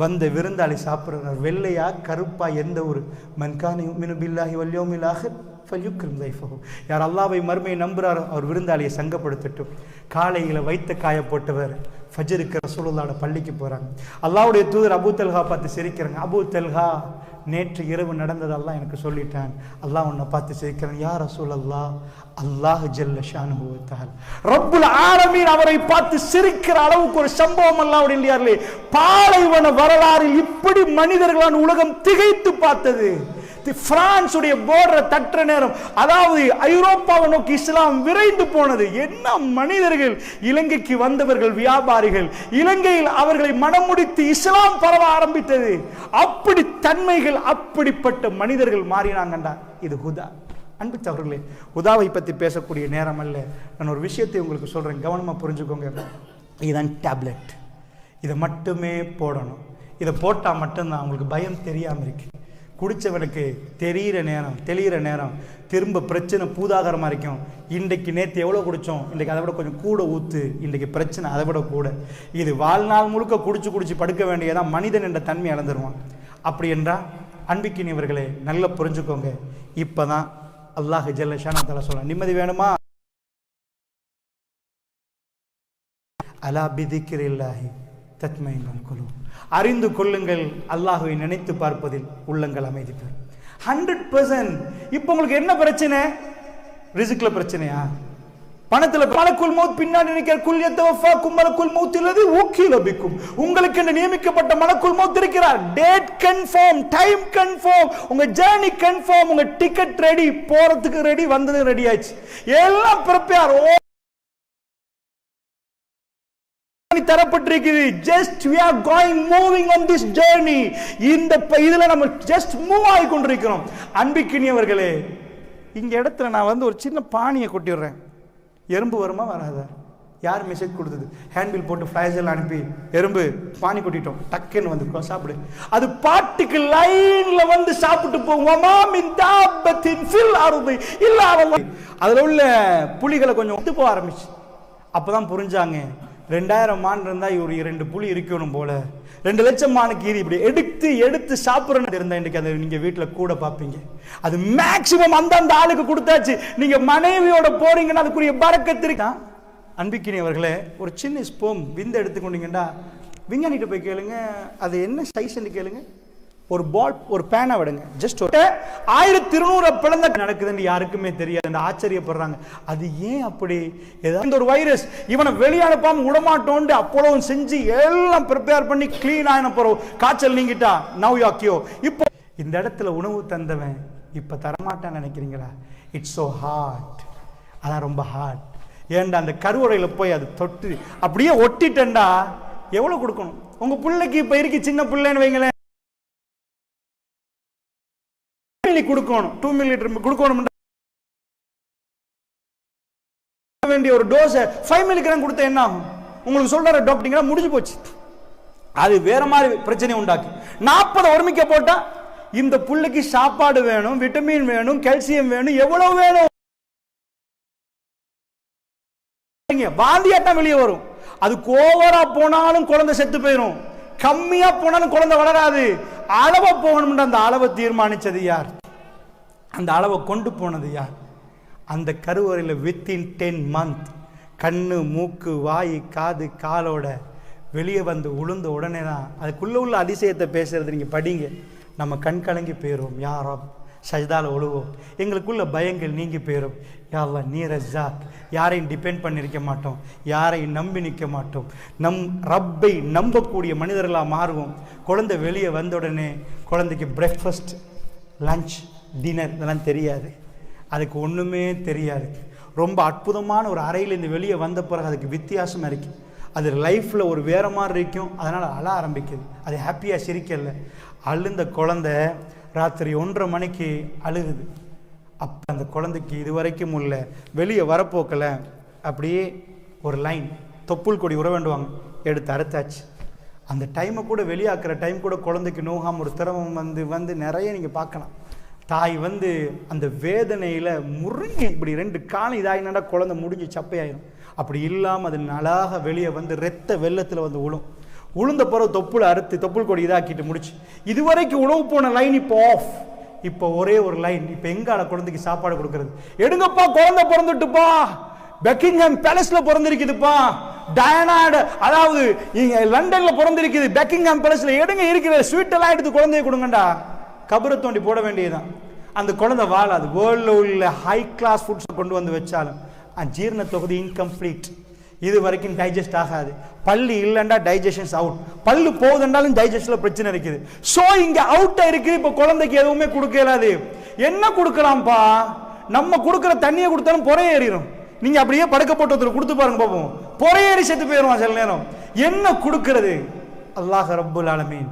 வந்த விருந்தாளி சாப்பிட்றாரு. வெள்ளையா கருப்பா எந்த ஒரு மன்கானி யுமினு பில்லாஹி வல் யௌமில் ஆஹிர் ஃபல்யுக்ரிம் தைஃபஹு, யார் அல்லாஹ்வை மறுமையை நம்புறாரோ அவர் விருந்தாளியை சங்கப்படுத்தட்டும். காலையில் வைத்த காய போட்டவர் ஃபஜ்ருக்கு ரசூலுல்லாஹ்வோட பள்ளிக்கு போகிறாங்க. அல்லாஹ்வுடைய தூதர் அபூ தல்ஹா பார்த்து சிரிக்கிறாங்க. அபூ தல்ஹா, நேற்று இரவு நடந்தது அல்லாஹ் எனக்கு சொல்லிட்டான். அல்லாஹ் உன்னை பார்த்து சிரிக்கிறான். யா ரசூலல்லாஹ், அல்லாஹ் ஜல்ல ஷானுஹு வ தஆலா ரப்புல் ஆலமீன் அவரை பார்த்து சிரிக்கிற அளவுக்கு ஒரு சம்பவம் அல்லாஹ்வுடைய இல்லையார்களே, பாலைவன வரலாறில் இப்படி மனிதர்களான உலகம் திகைத்து பார்த்தது. பிரான்ஸ் உடைய போர்டரை தட்டுற நேரம், அதாவது ஐரோப்பாவை நோக்கி இஸ்லாம் விரைந்து போனது. என்ன மனிதர்கள்! இலங்கைக்கு வந்தவர்கள் வியாபாரிகள், இலங்கையில் அவர்களை மனமுடித்து இஸ்லாம் பரவ ஆரம்பித்தது. அப்படி தன்மைகள், அப்படிப்பட்ட மனிதர்கள் மாறினாங்கண்டா. இது ஹுதா. அன்பு சகோதரர்களே, ஹுதாவை பற்றி பேசக்கூடிய நேரம் அல்ல. நான் ஒரு விஷயத்தை உங்களுக்கு சொல்றேன், கவனமா புரிஞ்சுக்கோங்க. இதுதான் டேப்லெட். இதை மட்டுமே போடணும். இதை போட்டால் மட்டும்தான் அவங்களுக்கு பயம் தெரியாமல் இருக்கு. குடித்தவனுக்கு தெளிகிற நேரம் திரும்ப பிரச்சனை பூதாகரமாக இருக்கும். இன்றைக்கு நேற்று எவ்வளோ குடித்தோம், இன்றைக்கு அதை விட கொஞ்சம் கூட ஊற்று, இன்றைக்கு பிரச்சனை அதை விட கூட. இது வாழ்நாள் முழுக்க குடிச்சு படுக்க வேண்டியதான். மனிதன் என்ற தன்மை இழந்துருவான். அப்படி என்றால் அன்பிக்கினியவர்களே நல்லா புரிஞ்சுக்கோங்க. இப்போ தான் அல்லாஹ் ஜல்ல ஷானஹு தஆலா சொல்ல, நிம்மதி வேணுமா? அலா பிதிக்ரில்லாஹி தத்மைனுல் குலூப். அறிந்து கொள்ளுங்கள், அல்லாஹ்வை நினைத்து பார்ப்பதில் உள்ளங்கள் அமைதி பெறும். 100%. இப்போ உங்களுக்கு என்ன பிரச்சனை? ரிஸ்க்ல பிரச்சனையா? பணத்துல? மலக்குல் மௌத் பின்னாடி நிற்கிற குல் யத்தவஃபாக்கும் மலக்குல் மௌத் இல்லது வக்கீல பிக்கும். உங்களுக்கு என்று நியமிக்கப்பட்ட மலக்குல் மௌத் இருக்கிறார். டேட் கன்ஃபார்ம், டைம் கன்ஃபார்ம், உங்க ஜர்னி கன்ஃபார்ம், உங்க டிக்கெட் ரெடி, போறதுக்கு ரெடி, வந்தது ரெடி ஆயிடுச்சு, எல்லாம் ப்ரிப்பேர் தரப்பட்டிருக்குது. Just we are going moving on this journey. இந்த இதுல நம்ம ஜஸ்ட் மூவ் ஆகி கொண்டிருக்கிறோம். அன்பிக்கினியவர்களே, இங்க இடத்துல நான் வந்து ஒரு சின்ன பானியை கொட்டிடுறேன். எறும்பு வருமா வராதா? யார் மெசேஜ் கொடுத்தது? ஹேண்ட்பில் போட்டு ஃபிளைஸில் அனுப்பி எறும்பு பானி கொட்டிட்டோம், டக்குன்னு வந்து சாப்பிடு. அது பாட்டுக்கு லைன்ல வந்து சாப்பிட்டு போகும். அதுல உள்ள புலிகளை கொஞ்சம் ஒத்து போக ஆரம்பிச்சு. அப்பதான் புரிஞ்சாங்க, 2000 மான் இருந்தா ஒரு 2 புலி இருக்கணும் போல. 2 லட்சம் மானுக்கு இப்படி எடுத்து சாப்பிட்றேன்னு இருந்தா இன்னைக்கு அதை நீங்க வீட்டுல கூட பார்ப்பீங்க. அது மேக்சிமம் அந்த ஆளுக்கு கொடுத்தாச்சு. நீங்க மனைவியோட போறீங்கன்னா அதுக்குரிய பரக்கத்து இருக்கா? அன்பிக்கினியவர்களே, ஒரு சின்ன ஸ்போம் விந்து எடுத்துக்கொண்டீங்கன்னா விஞ்ஞானிட்ட போய் கேளுங்க, அது என்ன சைஸ்ன்னு கேளுங்க. ஒரு பால், ஒரு பேனா விடுங்க, ஜஸ்ட் 1200 பிளந்த நடக்குதுன்னு யாருக்குமே தெரியாது. ஆச்சரியப்படுறாங்க, அது ஏன் அப்படி? ஏதாவது ஒரு வைரஸ் இவனை வெளியே அனுப்பாம விடமாட்டோண்டு அப்போலோ செஞ்சு எல்லாம் ப்ரிப்பேர் பண்ணி கிளீன் ஆன போறோம். காய்ச்சல் நீங்கிட்டா நவ் யூ கியூ. இப்போ இந்த இடத்துல உணவு தந்தவன் இப்ப தரமாட்டான்னு நினைக்கிறீங்களா? It's so heart. அதான் ரொம்ப ஹார்ட். ஏன்டா அந்த கருவறையில போய் அது தொட்டு அப்படியே ஒட்டிட்டேன்டா எவ்வளவு கொடுக்கணும்? உங்க பிள்ளைக்கு இப்ப இருக்கு சின்ன பிள்ளைன்னு வைங்களேன், கொடுக்கணும் 2 மில்லிலிட்டர் கொடுக்கணும். வேண்டிய ஒரு டோஸ் 5 மில்லிகிராம் கொடுத்தா என்ன ஆகும்? உங்களுக்கு சொல்ற டாக்டர் முடிஞ்சு போச்சு. அது வேற மாதிரி பிரச்சனை உண்டாக்கு. 40 ஒருமிக்க போட்டா இந்த புள்ளைக்கு சாப்பாடு வேணும், விட்டமின் வேணும், கால்சியம் வேணும், எவ்வளவு வேணும்? வாந்தியாட்டம் வெளியே வரும். அது ஓவரா போனாலும் குழந்தை செத்து போயிடும், கம்மியா போனாலும் குழந்தை வளராது. அளவை போகணும். அந்த அளவை தீர்மானிச்சது யார்? அந்த அளவை கொண்டு போனது யார்? அந்த கருவறையில் வித்தின் 10 months கண்ணு, மூக்கு, வாய், காது, காலோட வெளியே வந்து உளுந்த உடனே தான் அதுக்குள்ள உள்ள அதிசயத்தை பேசுறது. நீங்க படிங்க, நம்ம கண் கலங்கி போயிடும். யாரும் சஜ்தால ஒழுவோம், எங்களுக்குள்ள பயங்கள் நீங்கி போயிடும். யா அல்லாஹ் நீ ரஸாக். யாரையும் டிபெண்ட் பண்ணிருக்க மாட்டோம், யாரையும் நம்பி நிற்க மாட்டோம். நம் ரப்பை நம்பக்கூடிய மனிதர்களாக மாறுவோம். குழந்தை வெளியே வந்த உடனே குழந்தைக்கு பிரேக்ஃபாஸ்ட், லஞ்ச், டின்னர் இதெல்லாம் தெரியாது. அதுக்கு ஒன்றுமே தெரியாது. ரொம்ப அற்புதமான ஒரு அறையிலேருந்து வெளியே வந்த பிறகு அதுக்கு வித்தியாசமாக இருக்குது. அது லைஃப்பில் ஒரு வேற மாதிரி இருக்கும். அதனால் அழ ஆரம்பிக்குது. அது ஹாப்பியாக சிரிக்கல. அழுந்த குழந்தை ராத்திரி 1:30 மணிக்கு அழுகுது. அப்போ அந்த குழந்தைக்கு இதுவரைக்கும் உள்ள வெளியே வரப்போக்கல அப்படியே ஒரு லைன் தொப்புள் கொடி உற வேண்டுவாங்க, எடுத்து அறுத்தாச்சு. அந்த டைமை கூட வெளியாக்குற டைம் கூட குழந்தைக்கு நோகாமல் ஒரு திரவம் வந்து நிறைய நீங்கள் பார்க்கலாம். தாய் வந்து அந்த வேதனையில் முருங்கி இப்படி 2 காலம் இதாகினா குழந்தை முடிஞ்சு சப்பையாயிரும். அப்படி இல்லாமல் அது நலாக வெளியே வந்து ரத்த வெள்ளத்தில் வந்து உளுந்த பிறகு தொப்புளை அறுத்து தொப்புள் கொடி இதாக்கிட்டு முடிச்சு. இதுவரைக்கும் உணவு போன லைன் இப்போ ஆஃப். இப்போ ஒரே ஒரு லைன். இப்போ எங்கால குழந்தைக்கு சாப்பாடு கொடுக்கறது? எடுங்கப்பா, குழந்தை பிறந்துட்டுப்பா, பெக்கிங்ஹாம் பேலஸ்ல பிறந்திருக்குதுப்பா, டயனாட் அதாவது லண்டன்ல பிறந்திருக்குது, பெக்கிங்ஹாம் பேலஸ்ல எடுங்க இருக்கிற ஸ்வீட் எல்லாம் எடுத்து குழந்தைய கொடுங்கண்டா. கபரை தோண்டி போட வேண்டியதுதான். அந்த குழந்தை வாழாது. வேர்ல்டில் உள்ள ஹை கிளாஸ் ஃபுட்ஸ் கொண்டு வந்து வச்சாலும் ஜீரண தொகுதி இன்கம்ப்ளீட். இது வரைக்கும் டைஜஸ்ட் ஆகாது. பல்லு இல்லைண்டா டைஜஷன்ஸ் அவுட். பல்லு போகுதுண்டாலும் டைஜஸ்ட்ல பிரச்சனை இருக்குது. ஸோ இங்க அவுட்டா இருக்கு. இப்போ குழந்தைக்கு எதுவுமே கொடுக்கலாது. என்ன கொடுக்கலாம்ப்பா? நம்ம கொடுக்குற தண்ணியை கொடுத்தாலும் பொறைய ஏறிடும். நீங்க அப்படியே படுக்க போட்டு கொடுத்து பாருங்க பார்ப்போம், பொறையேறி செத்து போயிடுவான் சில நேரம். என்ன கொடுக்கறது? அல்லாஹ் ரப்புல் ஆலமீன்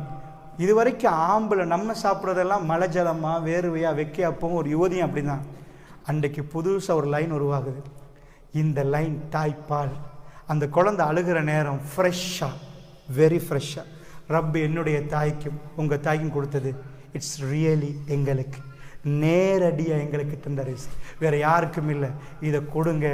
இதுவரைக்கும் ஆம்பளை நம்ம சாப்பிட்றதெல்லாம் மலை ஜலமா, வேர்வையா, வெக்கையாப்பவும் ஒரு யுவதியும் அப்படிதான். அன்றைக்கு புதுசாக ஒரு லைன் உருவாகுது. இந்த லைன் தாய்ப்பால். அந்த குழந்தை அழுகிற நேரம் ஃப்ரெஷ்ஷாக, வெரி ஃப்ரெஷ்ஷாக ரப்பு என்னுடைய தாய்க்கும் உங்கள் தாய்க்கும் கொடுத்தது. இட்ஸ் ரியலி எங்களுக்கு நேரடியா எங்களுக்கு தந்த ரிஸ்க், வேற யாருக்கும் இல்லை. இதை கொடுங்க.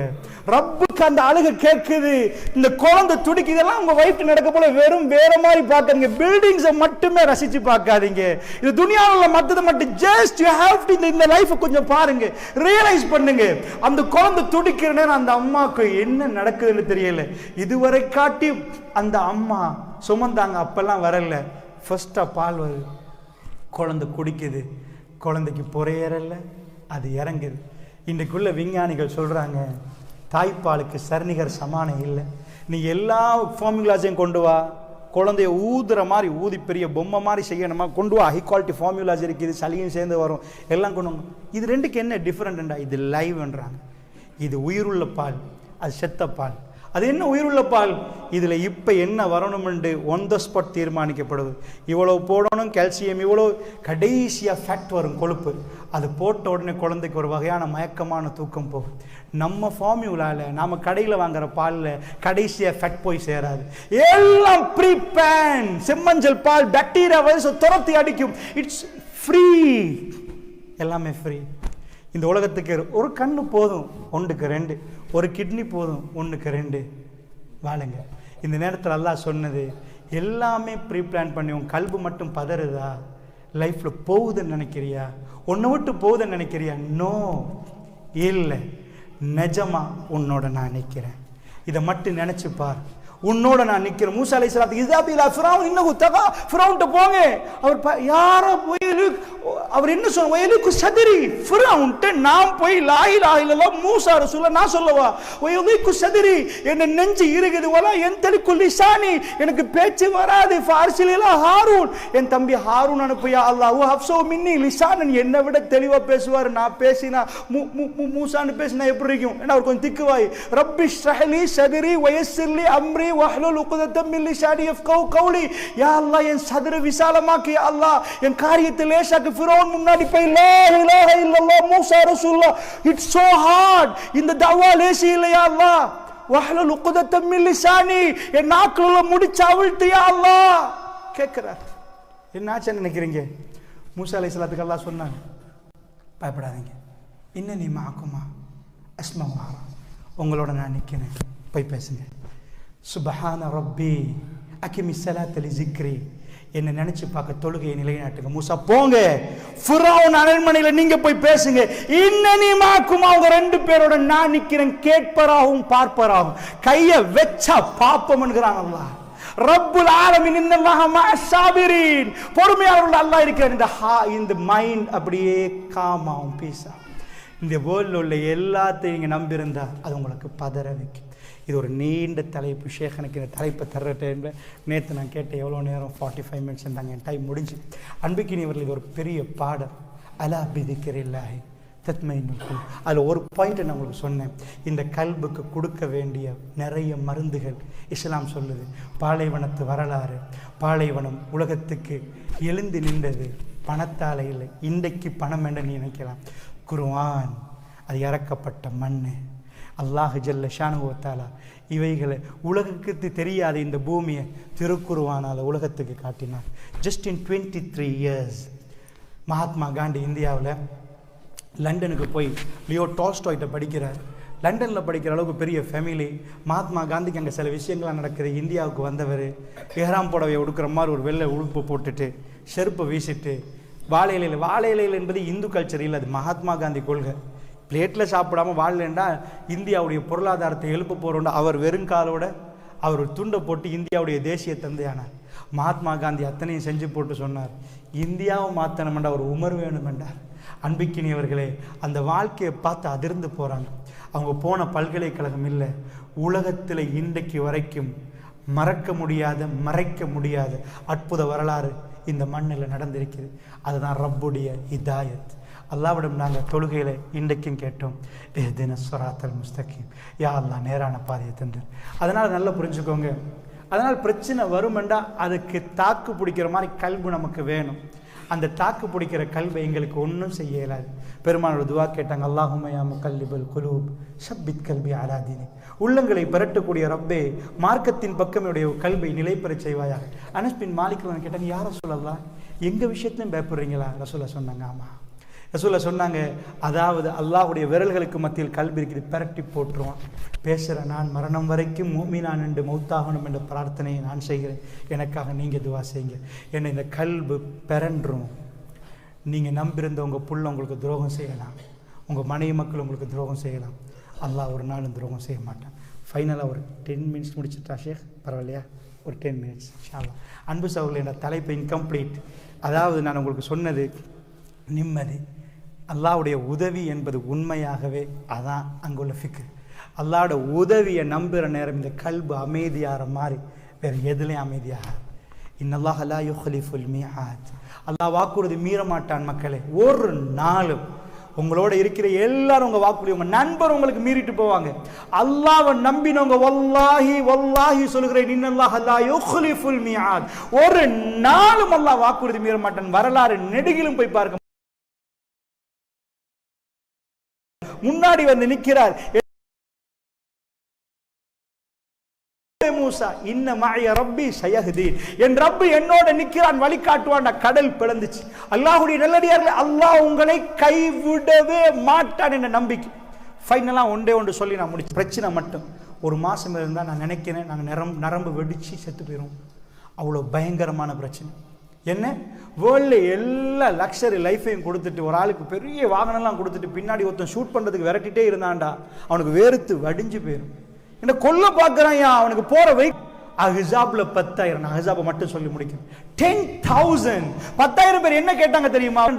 ரப்புக்கு அந்த அழுகை கேட்குது, இந்த குழந்தை துடிக்கு. இதெல்லாம் உங்க வயிற்று நடக்க போல வெறும் வேற மாதிரி பார்க்காதீங்க. பில்டிங்ஸை மட்டுமே ரசிச்சு பார்க்காதீங்க. இது துனியாவில் மற்றதை மட்டும் ஜஸ்ட் யூ ஹேவ் டு இந்த லைஃபை கொஞ்சம் பாருங்க, ரியலைஸ் பண்ணுங்க. அந்த குழந்தை துடிக்கிற நேரம் அந்த அம்மாவுக்கு என்ன நடக்குதுன்னு தெரியல. இதுவரை காட்டி அந்த அம்மா சுமந்தாங்க, அப்பெல்லாம் வரல. ஃபர்ஸ்டா பால் வருது, குழந்தை குடிக்குது, குழந்தைக்கு பொறையறல, அது இறங்குது. இன்றைக்குள்ள விஞ்ஞானிகள் சொல்றாங்க, தாய்ப்பாலுக்கு சரிநிகர் சமானம் இல்லை. நீ எல்லா ஃபார்முலாஸையும் கொண்டு வா, குழந்தைய ஊதுற மாதிரி ஊதி பெரிய பொம்மை மாதிரி செய்யணுமா, கொண்டு வா. ஹை குவாலிட்டி ஃபார்முலாஸ் இருக்குது, சளியும் சேர்ந்து வரும், எல்லாம் கொண்டு வாங்க. இது ரெண்டுக்கு என்ன டிஃப்ரெண்ட்டா? இது லைவ்ன்றாங்க. இது உயிருள்ள பால், அது செத்த பால். அது என்ன உயிருள்ள பால்? இதில் இப்போ என்ன வரணும்னு ஒன் த ஸ்பாட் தீர்மானிக்கப்படுது. இவ்வளோ போடணும் கால்சியம், இவ்வளோ கடைசியாக ஃபேக்ட் வரும், கொழுப்பு. அது போட்ட உடனே குழந்தைக்கு ஒரு வகையான மயக்கமான தூக்கம் போகும். நம்ம ஃபார்முலாவில் நாம் கடையில் வாங்குற பாலில் கடைசியாக ஃபேக்ட் போய் சேராது. எல்லாம் ப்ரீ பேன் செம்மஞ்சள் பால், பாக்டீரியா வைரஸ் துரத்தி அடிக்கும். இட்ஸ் ஃப்ரீ, எல்லாமே ஃப்ரீ. இந்த உலகத்துக்கு ஒரு கண்ணு போதும், ஒன்றுக்கு 2. ஒரு கிட்னி போதும், 1க்கு 2. வாழுங்க. இந்த நேரத்தில் அல்லாஹ் சொன்னது எல்லாமே ப்ரீ பிளான் பண்ணி. உன் கல்பு மட்டும் பதறுதா? லைஃப்பில் போகுதுன்னு நினைக்கிறியா? ஒன்று விட்டு போகுதுன்னு நினைக்கிறியா? நோ, இல்லை. நிஜமா உன்னோட நான் நிற்கிறேன். இதை மட்டும் நினைச்சு பார். உன்னோட நான் நிற்கிறேன். மூசா அலைஹிஸ்ஸலாத்து இஸாபிலா ஃபிரௌன் இன்னஹு தகா, ஃபிரௌன்ட்ட போங்க. அவர் யாரோ போய் அவர் என்ன சொல்ல, வயலுக்கு சதரி ஃபிரௌன்ட்ட நான் போய் லா இலாஹ இல்லல்லாஹ் மூசா ரசூலுல்லாஹ் நான் சொல்லவா? வயலுக்கு சதரி, என்ன நெஞ்சு இருக்குது. வலா யன்தலிகு லிசானி, எனக்கு பேச்சு வராது. ஃபார்சிலா ஹாரூன், என் தம்பி ஹாரூன் அனுப்பியா அல்லாஹ். ஹஃப்ஸு மின்னி லிசானன், என்னை விட தெளிவா பேசுவார். நான் பேசினா மூசான்னு பேசினா எப்படி இருக்கும்? ஏன்னா அவர் கொஞ்சம் திக்குவாய். ரப்பி ஷ்ரஹ்லி சத்ரி வயஸ்ஸிர்லி அம்ரி வஹ்லுல் உக்தத்தம் மின் லிசானி யஃப்கஹு கௌலி. யா அல்லாஹ், என் சத்ர விசாலமாக்கு. யா அல்லாஹ், என் காரியத்தை லேசாக்கு. ஃபிரௌன் முன்னாடி போய் லா இலாஹ இல்லல்லாஹ் மூசா ரசூலுல்லாஹ், இட்ஸ் சோ ஹார்ட். இந்த தவா லேசி இல்லை. யா அல்லாஹ், வஹ்லுல் உக்தத்தம் மின் லிசானி, என் நாக்குல முடிச்சு அவிழ்த்து. யா அல்லாஹ் கேட்கிறார். என்னாச்சு நினைக்கிறீங்க? மூசா அலைஹிஸ்ஸலாத்துக்கு அல்லாஹ் சொன்னாங்க, பயப்படாதீங்க. இன்னனி மஅகுமா அஸ்மஉ வ அரா, உங்களோட நான் நிற்கிறேன், போய் பேசுங்க. சுபஹான ரப்பி அகிமி ஸலாத்த லிஸிக்ரி, என்ன நினைச்சு பார்க்க தொழுகையை நிலைநாட்டுங்க. மூசா போங்க, ஃபிரௌன் அரண்மனையில நீங்க போய் பேசுங்க. இன்னனி மஅகுமா, அவங்க 2 பேரோட நான் நிக்கிறேன், கேட்பராகவும் பார்ப்பராகவும். கையை வச்சா பாப்பம் என்கிறான் அல்லாஹ். ரப்புல் ஆலமீன் இன்னல்லாஹ மஅஸ் ஸாபிரீன், பொறுமையாளர்கள் அல்லாஹ் இருக்கிறார். இந்த மைண்ட் அப்படியே காமாவும் பீஸா. இந்த வேர்ல்டில் உள்ள எல்லாத்தையும் நீங்கள் நம்பியிருந்தா அது உங்களுக்கு பதற வைக்கும். இது ஒரு நீண்ட தலைப்பு. ஷேக் எனக்கு இந்த தலைப்பை தர்ற டைமில் நேற்று நான் கேட்ட எவ்வளோ நேரம் 45 மினிட்ஸ் இருந்தாங்க. என் டைம் முடிஞ்சு. அன்புக்கினியவர்கள், இது ஒரு பெரிய பாடம். அலா பிதிக்ரில்லாஹி தத்மைனுல் குலூப். அதில் ஒரு பாயிண்ட்டை நான் உங்களுக்கு சொன்னேன். இந்த கல்புக்கு கொடுக்க வேண்டிய நிறைய மருந்துகள் இஸ்லாம் சொல்லுது. பாலைவனத்து வரலாறு. பாலைவனம் உலகத்துக்கு எழுந்து நின்றது பணத்தால் இல்லை. இன்றைக்கு பணம் என்று நீ நினைக்கலாம். குர்ஆன் அது இறக்கப்பட்ட மண். அல்லாஹ் ஜல்ல ஷானுஹு வ தஆலா இவைகளை உலகுக்கு தெரியாத இந்த பூமியை திருக்குர்ஆனால உலகத்துக்கு காட்டினார். Just in 23 years. Mahatma Gandhi இந்தியாவில் லண்டனுக்கு போய் லியோ டால்ஸ்டாய்ட்ட படிக்கிறார். லண்டனில் படிக்கிற அளவுக்கு பெரிய ஃபேமிலி. மகாத்மா காந்திக்கு அங்கே சில விஷயங்கள்லாம் நடக்குது. இந்தியாவுக்கு வந்தவர் எஹ்ராம் புடவையை உடுக்கிற மாதிரி ஒரு வெள்ளை உடுப்பு போட்டுட்டு செருப்பை வீசிட்டு வாழை இலையில். வாழை இலையில் என்பது இந்து கல்ச்சர் இல்லை, அது மகாத்மா காந்தி கொள்கை. பிளேட்டில் சாப்பிடாம வாழலைண்டா இந்தியாவுடைய பொருளாதாரத்தை எழுப்ப போகிறோண்டா அவர் வெறுங்காலோட அவர் துண்டை போட்டு இந்தியாவுடைய தேசிய தந்தையானார். மகாத்மா காந்தி அத்தனையும் செஞ்சு போட்டு சொன்னார், இந்தியாவை மாற்றணுமெண்டா ஒரு உமர் வேணுமென்றார். அன்பிக்கினியவர்களே, அந்த வாழ்க்கையை பார்த்து அதிர்ந்து போகிறாங்க. அவங்க போன பல்கலைக்கழகம் இல்லை, உலகத்தில் இன்றைக்கு வரைக்கும் மறக்க முடியாத மறைக்க முடியாத அற்புத வரலாறு இந்த மண்ணில் நடந்திருக்குது. அதுதான் ரப்புடைய ஹிதாயத். அல்லாவிடம் நாங்கள் தொழுகையில் இன்றைக்கும் கேட்டோம், இஹ்தின ஸிராத்தல் முஸ்தகீம், யா அல்லாஹ் நேரான பாதையை தந்து. அதனால் நல்லா புரிஞ்சுக்கோங்க. அதனால் பிரச்சனை வருமெண்டா அதுக்கு தாக்கு பிடிக்கிற மாதிரி கல்வி நமக்கு வேணும். அந்த தாக்கு பிடிக்கிற கல்வை எங்களுக்கு ஒன்றும் செய்ய இயலாது. பெருமானோட துவா கேட்டாங்க, அல்லாஹும்ம யா முகல்லிபல் குலூப் ஸப்பித் கல்பி அலா தீனிக், உள்ளங்களை பெரட்டக்கூடிய ரப்பே மார்க்கத்தின் பக்கம் என்னுடைய கல்வை நிலைப்பெறச் செய்வாயாக. அனஸ் பின் மாலிக் கேட்டாங்க, யார் ரசூலல்லாஹ் எங்கள் விஷயத்துலையும் பயப்படுறீங்களா? ரசூலா சொன்னாங்க, ஆமாம். ரசூலுல்லாஹ் சொன்னாங்க, அதாவது அல்லாஹ்வுடைய விரல்களுக்கு மத்தியில் கல்பு இருக்குது, பிரட்டி போட்டுருவான். பேசுகிற நான் மரணம் வரைக்கும் மூமினான் என்று மௌத்தாகணும் என்ற பிரார்த்தனையை நான் செய்கிறேன், எனக்காக நீங்கள் துவா செய்யுங்க. என்னை இந்த கல்பு பிறன்றும். நீங்கள் நம்பியிருந்த உங்கள் புள்ள உங்களுக்கு துரோகம் செய்யலாம், உங்கள் மனைவி மக்கள் உங்களுக்கு துரோகம் செய்யலாம், அல்லாஹ் ஒரு நாளும் துரோகம் செய்ய மாட்டான். ஃபைனலாக ஒரு 10 மினிட்ஸ் முடிச்சுட்டா ஷேக், பரவாயில்லையா? ஒரு 10 மினிட்ஸ் இன்ஷா அல்லாஹ். அன்பு சகோதரர்களே, என்ற தலைப்பு இன்கம்ப்ளீட். அதாவது நான் உங்களுக்கு சொன்னது நிம்மதி, அல்லாஹ்வுடைய உதவி என்பது உண்மையாகவே அதான் அங்குள்ள ஃபிக்ர். அல்லாஹ்வோட உதவியை நம்புகிற நேரம் இந்த கல்பு அமைதியாகிற மாதிரி வேறு எதுலேயும் அமைதியாக. இன்னல்லாஹ் லா யுக்லிஃபுல் மீஆத். அல்லாஹ் வாக்குறுதி மீற மாட்டான் மக்களே. ஒரு நாளும் உங்களோட இருக்கிற எல்லாரும் உங்க வாக்குறுதி, உங்க நண்பர் உங்களுக்கு மீறிட்டு போவாங்க. அல்லாஹ்வை நம்பினவங்க வல்லாஹி வல்லாஹி சொல்கிறேன், இன்னல்லாஹ் லா யுக்லிஃபுல் மீஆத். ஒரு நாளும் அல்லாஹ் வாக்குறுதி மீற மாட்டான். வரலாறு நெடுகிலும் போய் பார்க்க, முன்னாடி வந்து நிற்கிறார் மூசா, இன்ன மஅய ரப்பி சயஹ்தீன். என் ரப்பு என்னோட நிற்கிறான், வழி காட்டுவான். கடல் பிளந்துச்சு. அல்லாஹ்வுடைய நல்லடியார்களே, அல்லாஹ் உங்களை கைவிடவே மாட்டான் என்ற நம்பிக்கை. ஃபைனலாக ஒன்று சொல்லி நான் முடிச்சு. பிரச்சனை மட்டும் ஒரு மாதம் இருந்தால் நான் நினைக்கிறேன் நாங்கள் நரம்பு வெடிச்சு செத்து போயிடும். அவ்வளோ பயங்கரமான பிரச்சனை. என்ன, வேர்ல்டில் எல்லா லக்ஸரி லைஃபையும் கொடுத்துட்டு, ஒரு ஆளுக்கு பெரிய வாகனம்லாம் கொடுத்துட்டு, பின்னாடி ஒருத்தன் ஷூட் பண்ணுறதுக்கு விரட்டிகிட்டே இருந்தான்டா, அவனுக்கு வேர்த்து வடிஞ்சு போயிடும். என்ன கொல்ல பார்க்குறான், அவனுக்கு போகிற வை. அஹ்ஸாப்ல 10,000, நான் அஹ்ஸாபை மட்டும் சொல்லி முடிக்கிறேன். 10,000 10,000 பேர் என்ன கேட்டாங்க தெரியுமா?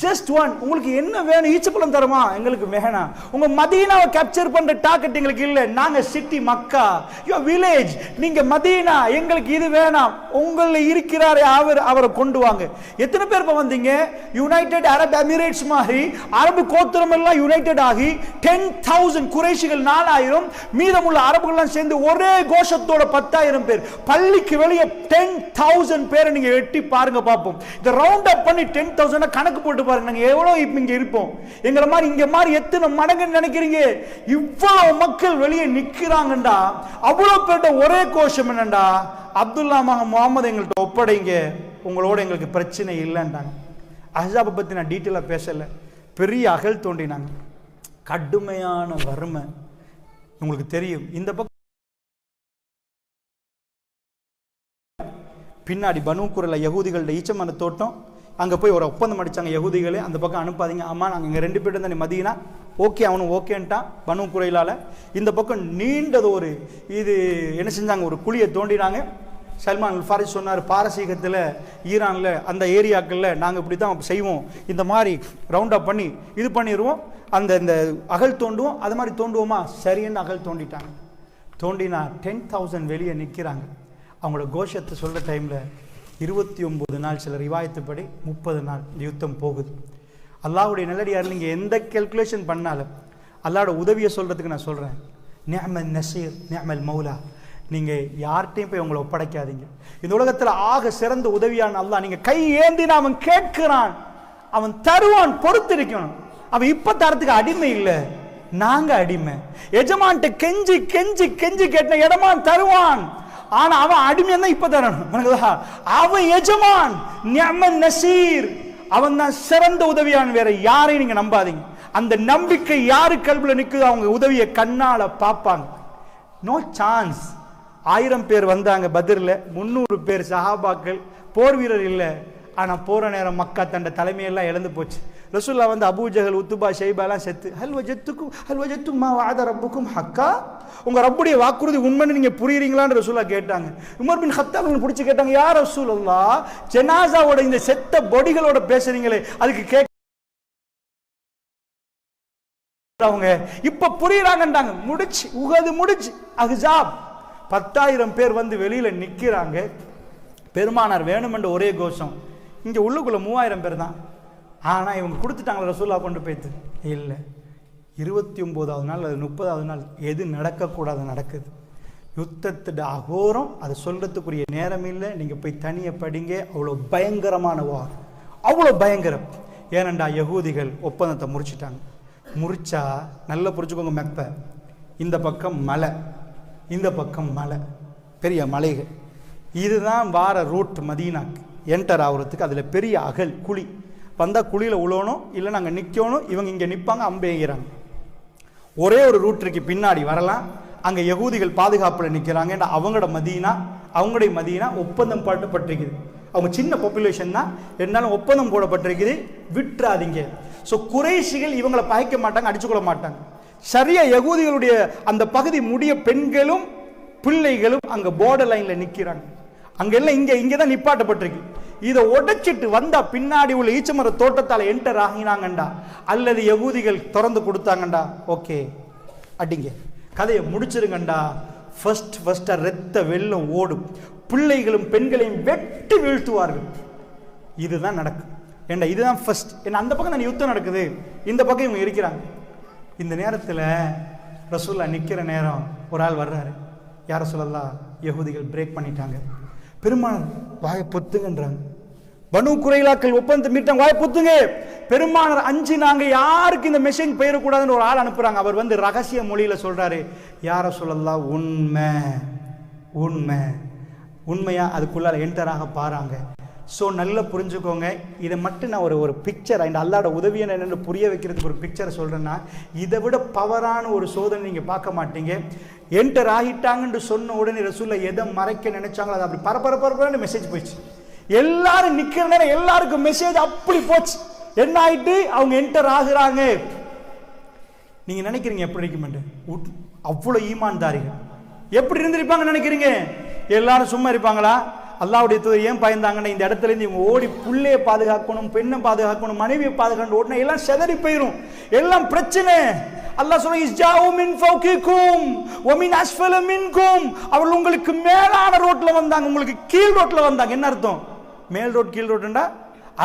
ஜஸ்ட் ஒன், உங்களுக்கு என்ன வேணும்? ஈச்சப்பழம் தருமா? எங்களுக்கு வேணாம். உங்க மதீனாவை கேப்சர் பண்ற டார்கெட் எங்களுக்கு இல்ல, நாங்க சிட்டி மக்கா, யுவர் வில்லேஜ், நீங்க மதீனா, எங்களுக்கு இது வேணாம். உங்களை இருக்கிறாரே அவரை கொண்டு வாங்க. எத்தனை பேர் வந்தீங்க? யுனைடெட் அரப் எமிரேட்ஸ் மாதிரி அரபு கோத்திரம் எல்லாம் யுனைடெட் ஆகி 10,000 குறைஷிகள் 4,000, மீதமுள்ள அரபுகள்லாம் சேர்ந்து ஒரே கோஷத்தோட 10,000 பேர். பள்ளிக்கு வெளியே 10,000 பேரை நீங்க எட்டி பாருங்க பார்ப்போம். இதை ரவுண்ட் அப் பண்ணி 10,000 கணக்கு போட்டு பாருங்க, நாங்க எவ்வளவு இங்க இருப்போம். எங்களை மாதிரி இங்க மாதிரி எத்தனை மடங்குன்னு நினைக்கிறீங்க? இவ்வளவு மக்கள் வெளியே நிக்கிறாங்கடா. அவ்வளவு பேர்ட்ட ஒரே கோஷம் என்னண்டா, அப்துல்லா மகன் முகமது எங்கள்கிட்ட ஒப்படைங்க, உங்களோட எங்களுக்கு பிரச்சனை இல்லைன்றாங்க. அஹ்ஸாபை பத்தி நான் டீட்டெயிலா பேசல. பெரிய அகல் தோண்டினாங்க, கடுமையான வறுமை. உங்களுக்கு தெரியும், இந்த பக்கம் பின்னாடி பனு குறைல யகூதிகளோட ஈச்சமான தோட்டம், அங்கே போய் ஒரு ஒப்பந்தம் அடித்தாங்க யகூதிகளே, அந்த பக்கம் அனுப்பாதீங்க. அம்மா நாங்கள் இங்கே 2 பேர் தான் மதீனா, ஓகே அவனும் ஓகேன்ட்டான் பனு குறைலால். இந்த பக்கம் நீண்டது ஒரு இது என்ன செஞ்சாங்க, ஒரு குழியை தோண்டினாங்க. சல்மான் அல் ஃபாரிஸ் சொன்னார், பாரசீகத்தில் ஈரானில் அந்த ஏரியாக்களில் நாங்கள் இப்படி தான் செய்வோம், இந்த மாதிரி ரவுண்ட் அப் பண்ணி இது பண்ணிடுவோம், இந்த அகல் தோண்டுவோம், அது மாதிரி தோண்டுவோமா? சரின்னு அகல் தோண்டிட்டாங்க. தோண்டினா 10,000 வெளியே நிற்கிறாங்க. அவங்களோட கோஷத்தை சொல்கிற டைமில் 29 நாள், சில ரிவாயத்துப்படி 30 நாள் யுத்தம் போகுது. அல்லாஹ்வுடைய நல்லடியார், நீங்கள் எந்த கேல்குலேஷன் பண்ணாலும் அல்லாஹ்வோட உதவியை சொல்கிறதுக்கு நான் சொல்கிறேன், நிஅமல் நசீர் நிஅமல் மௌலா. நீங்கள் யார்கிட்டையும் போய் உங்களை ஒப்படைக்காதீங்க. இந்த உலகத்தில் ஆக சிறந்த உதவியான அல்லாஹ், நீங்கள் கை ஏந்தினா அவன் கேட்கிறான், அவன் தருவான், பொறுத்திருக்கணும். அவன் இப்போ தரத்துக்கு அடிமை இல்லை, நாங்கள் அடிமை. எஜமான்ட்ட கெஞ்சி கெஞ்சி கெஞ்சி கேட்ட இடமா தருவான். ஆனா அவன் அடிமையா இப்ப தரணும். அவன் எஜமான், நிஅமல் நசீர், அவன் தான் சிறந்த உதவியான். வேற யாரையும் நீங்க நம்பாதீங்க. அந்த நம்பிக்கை யாரு கல்வில நிக்குது, அவங்க உதவியை கண்ணால பார்ப்பாங்க. No chance. 1000 பேர் வந்தாங்க பத்ர்ல, 300 பேர் சஹாபாக்கள், போர் வீரர் இல்லை. ஆனா போற நேரம் மக்கா தண்ட தலைமையெல்லாம் இழந்து போச்சு. ரசூல்லா வந்து அபூ ஜஹல், உத்துபா, ஷைபாலாம் செத்து. ஹல் வஜத்துக்கும் மா வஅத ரப்புக்கும் ஹக்கா, உங்க ரப்புடைய வாக்குறுதி உண்மைன்னு நீங்க புரியுறீங்களான்னு ரசூல்லா கேட்டாங்க. உமர் பின் கத்தாப் பிடிச்சி கேட்டாங்க, யா ரசூலல்லாஹ், ஜனாசாவோட இந்த செத்த பொடிகளோட பேசுறீங்களே, அதுக்கு அவங்க இப்ப புரியுறாங்கன்றாங்க. முடிச்சு உகது முடிச்சு அஹ்ஸாப் 10,000 பேர் வந்து வெளியில நிக்கிறாங்க. பெருமானார் வேணுமென்ற ஒரே கோஷம். இங்க உள்ளுக்குள்ள 3000 பேர் தான். ஆனா இவங்க கொடுத்துட்டாங்களா ரசூல்லா கொண்டு போய்த்து இல்லை. 29வது நாள் அது 30வது நாள் எது நடக்கக்கூடாது நடக்குது. யுத்தத்துட அகோரம், அது சொல்றதுக்குரிய நேரம் இல்லை. நீங்க போய் தனியை படிங்க. அவ்வளோ பயங்கரமான வார், அவ்வளோ பயங்கரம். ஏனண்டா யகூதிகள் ஒப்பந்தத்தை முறிச்சிட்டாங்க. முறிச்சா நல்லா புரிஞ்சுக்கோங்க, மெப்ப இந்த பக்கம் மலை, இந்த பக்கம் மலை, பெரிய மலைகள். இதுதான் வார ரூட் மதீனாக்கு என்டர் ஆகுறதுக்கு. அதில் பெரிய அகல் குழி. வந்தால் குழியில் உழணும், இல்லை நாங்கள் நிற்கணும், இவங்க இங்கே நிற்பாங்க, அம்பேங்கிறாங்க. ஒரே ஒரு ரூட்டுக்கு பின்னாடி வரலாம், அங்கே யகூதிகள் பாதுகாப்பில் நிற்கிறாங்க. ஏன்னா அவங்களுடைய மதீனா ஒப்பந்தம் போடப்பட்டிருக்குது. அவங்க சின்ன பாப்புலேஷன் தான், இருந்தாலும் ஒப்பந்தம் போடப்பட்டிருக்குது, விட்டுறாதீங்க. ஸோ குறைஷிகள் இவங்களை பகைக்க மாட்டாங்க, அடிச்சுக்கொள்ள மாட்டாங்க. சரியா யகூதிகளுடைய அந்த பகுதி முடிய பெண்களும் பிள்ளைகளும் அங்கே பார்டர் லைனில் நிற்கிறாங்க. அங்கெல்லாம் இங்கே தான் நிப்பாட்டப்பட்டிருக்கு. இதை உடைச்சிட்டு வந்தா பின்னாடி உள்ள ஈச்சமர தோட்டத்தால் என்டர் ஆகினாங்கண்டா, அல்லது யகூதிகள் திறந்து கொடுத்தாங்கண்டா, ஓகே அடிங்க, கதையை முடிச்சிருங்கண்டா. ஃபர்ஸ்ட் ரத்த வெள்ளம் ஓடும், பிள்ளைகளும் பெண்களையும் வெட்டி வீழ்த்துவார்கள். இதுதான் நடக்கும். ஏண்டா இதுதான் ஃபர்ஸ்ட். ஏன்னா அந்த பக்கம் தான் யுத்தம் நடக்குது, இந்த பக்கம் இவங்க இருக்கிறாங்க. இந்த நேரத்தில் ரசூல்லா நிற்கிற நேரம் ஒரு ஆள் வர்றாரு. யார சொல்லலாம், யகூதிகள் பிரேக் பண்ணிட்டாங்க. பெருமானார் வாயை பொத்துங்கன்றாங்க. பனு குறைலாக்கள் ஒப்பந்தம் மீட்டாங்க, வாயை பொத்துங்க. பெருமானார் அஞ்சு நாங்க யாருக்கு இந்த மெசேஜ் போயிடக்கூடாதுன்னு ஒரு ஆள் அனுப்புறாங்க. அவர் வந்து ரகசிய மொழியில சொல்றாரு, யார சொல்லலாம், உண்மையா அதுக்குள்ளால என்டராக பாருங்க. ஸோ நல்லா புரிஞ்சுக்கோங்க. இதை மட்டும் நான் ஒரு பிக்சர், இந்த அல்லாட உதவியை என்னென்னு புரிய வைக்கிறதுக்கு ஒரு பிக்சரை சொல்கிறேன்னா, இதை விட பவரான ஒரு சோதனை நீங்கள் பார்க்க மாட்டீங்க. என்டர் ஆகிட்டாங்கன்னு சொன்ன உடனே ரசூலை எதை மறைக்க நினைச்சாங்களோ அது அப்படி பரபரன்னு மெசேஜ் போயிடுச்சு. எல்லாரும் நிற்கிற நேரம் எல்லாருக்கும் மெசேஜ் அப்படி போச்சு. என்ன ஆயிட்டு, அவங்க என்டர் ஆகுறாங்க. நீங்கள் நினைக்கிறீங்க எப்படி இருக்குமெண்டு, அவ்வளோ ஈமான்தாரிகள் எப்படி இருந்திருப்பாங்கன்னு நினைக்கிறீங்க? எல்லாரும் சும்மா இருப்பாங்களா? அல்லாஹ்வுடைய தூதர் ஏன் பயந்தாங்கன்னா, இந்த இடத்துல இருந்து இவங்க ஓடி புள்ளையை பாதுகாக்கணும், பெண்ணை பாதுகாக்கணும், மனைவியை பாதுகாக்கணும், உடனே எல்லாம் செதறி போயிடும், எல்லாம் பிரச்சனை. அல்லாஹ் சொல்றான், இஸ்ஜாஉ மின் ஃபௌகிக்கும் வ மின் அஸ்ஃபல மின்கும். அவர்கள் உங்களுக்கு மேலான ரோட்ல வந்தாங்க, உங்களுக்கு கீழ் ரோட்ல வந்தாங்க. என்ன அர்த்தம்? மேல் ரோட் கீழ் ரோட்டுண்டா,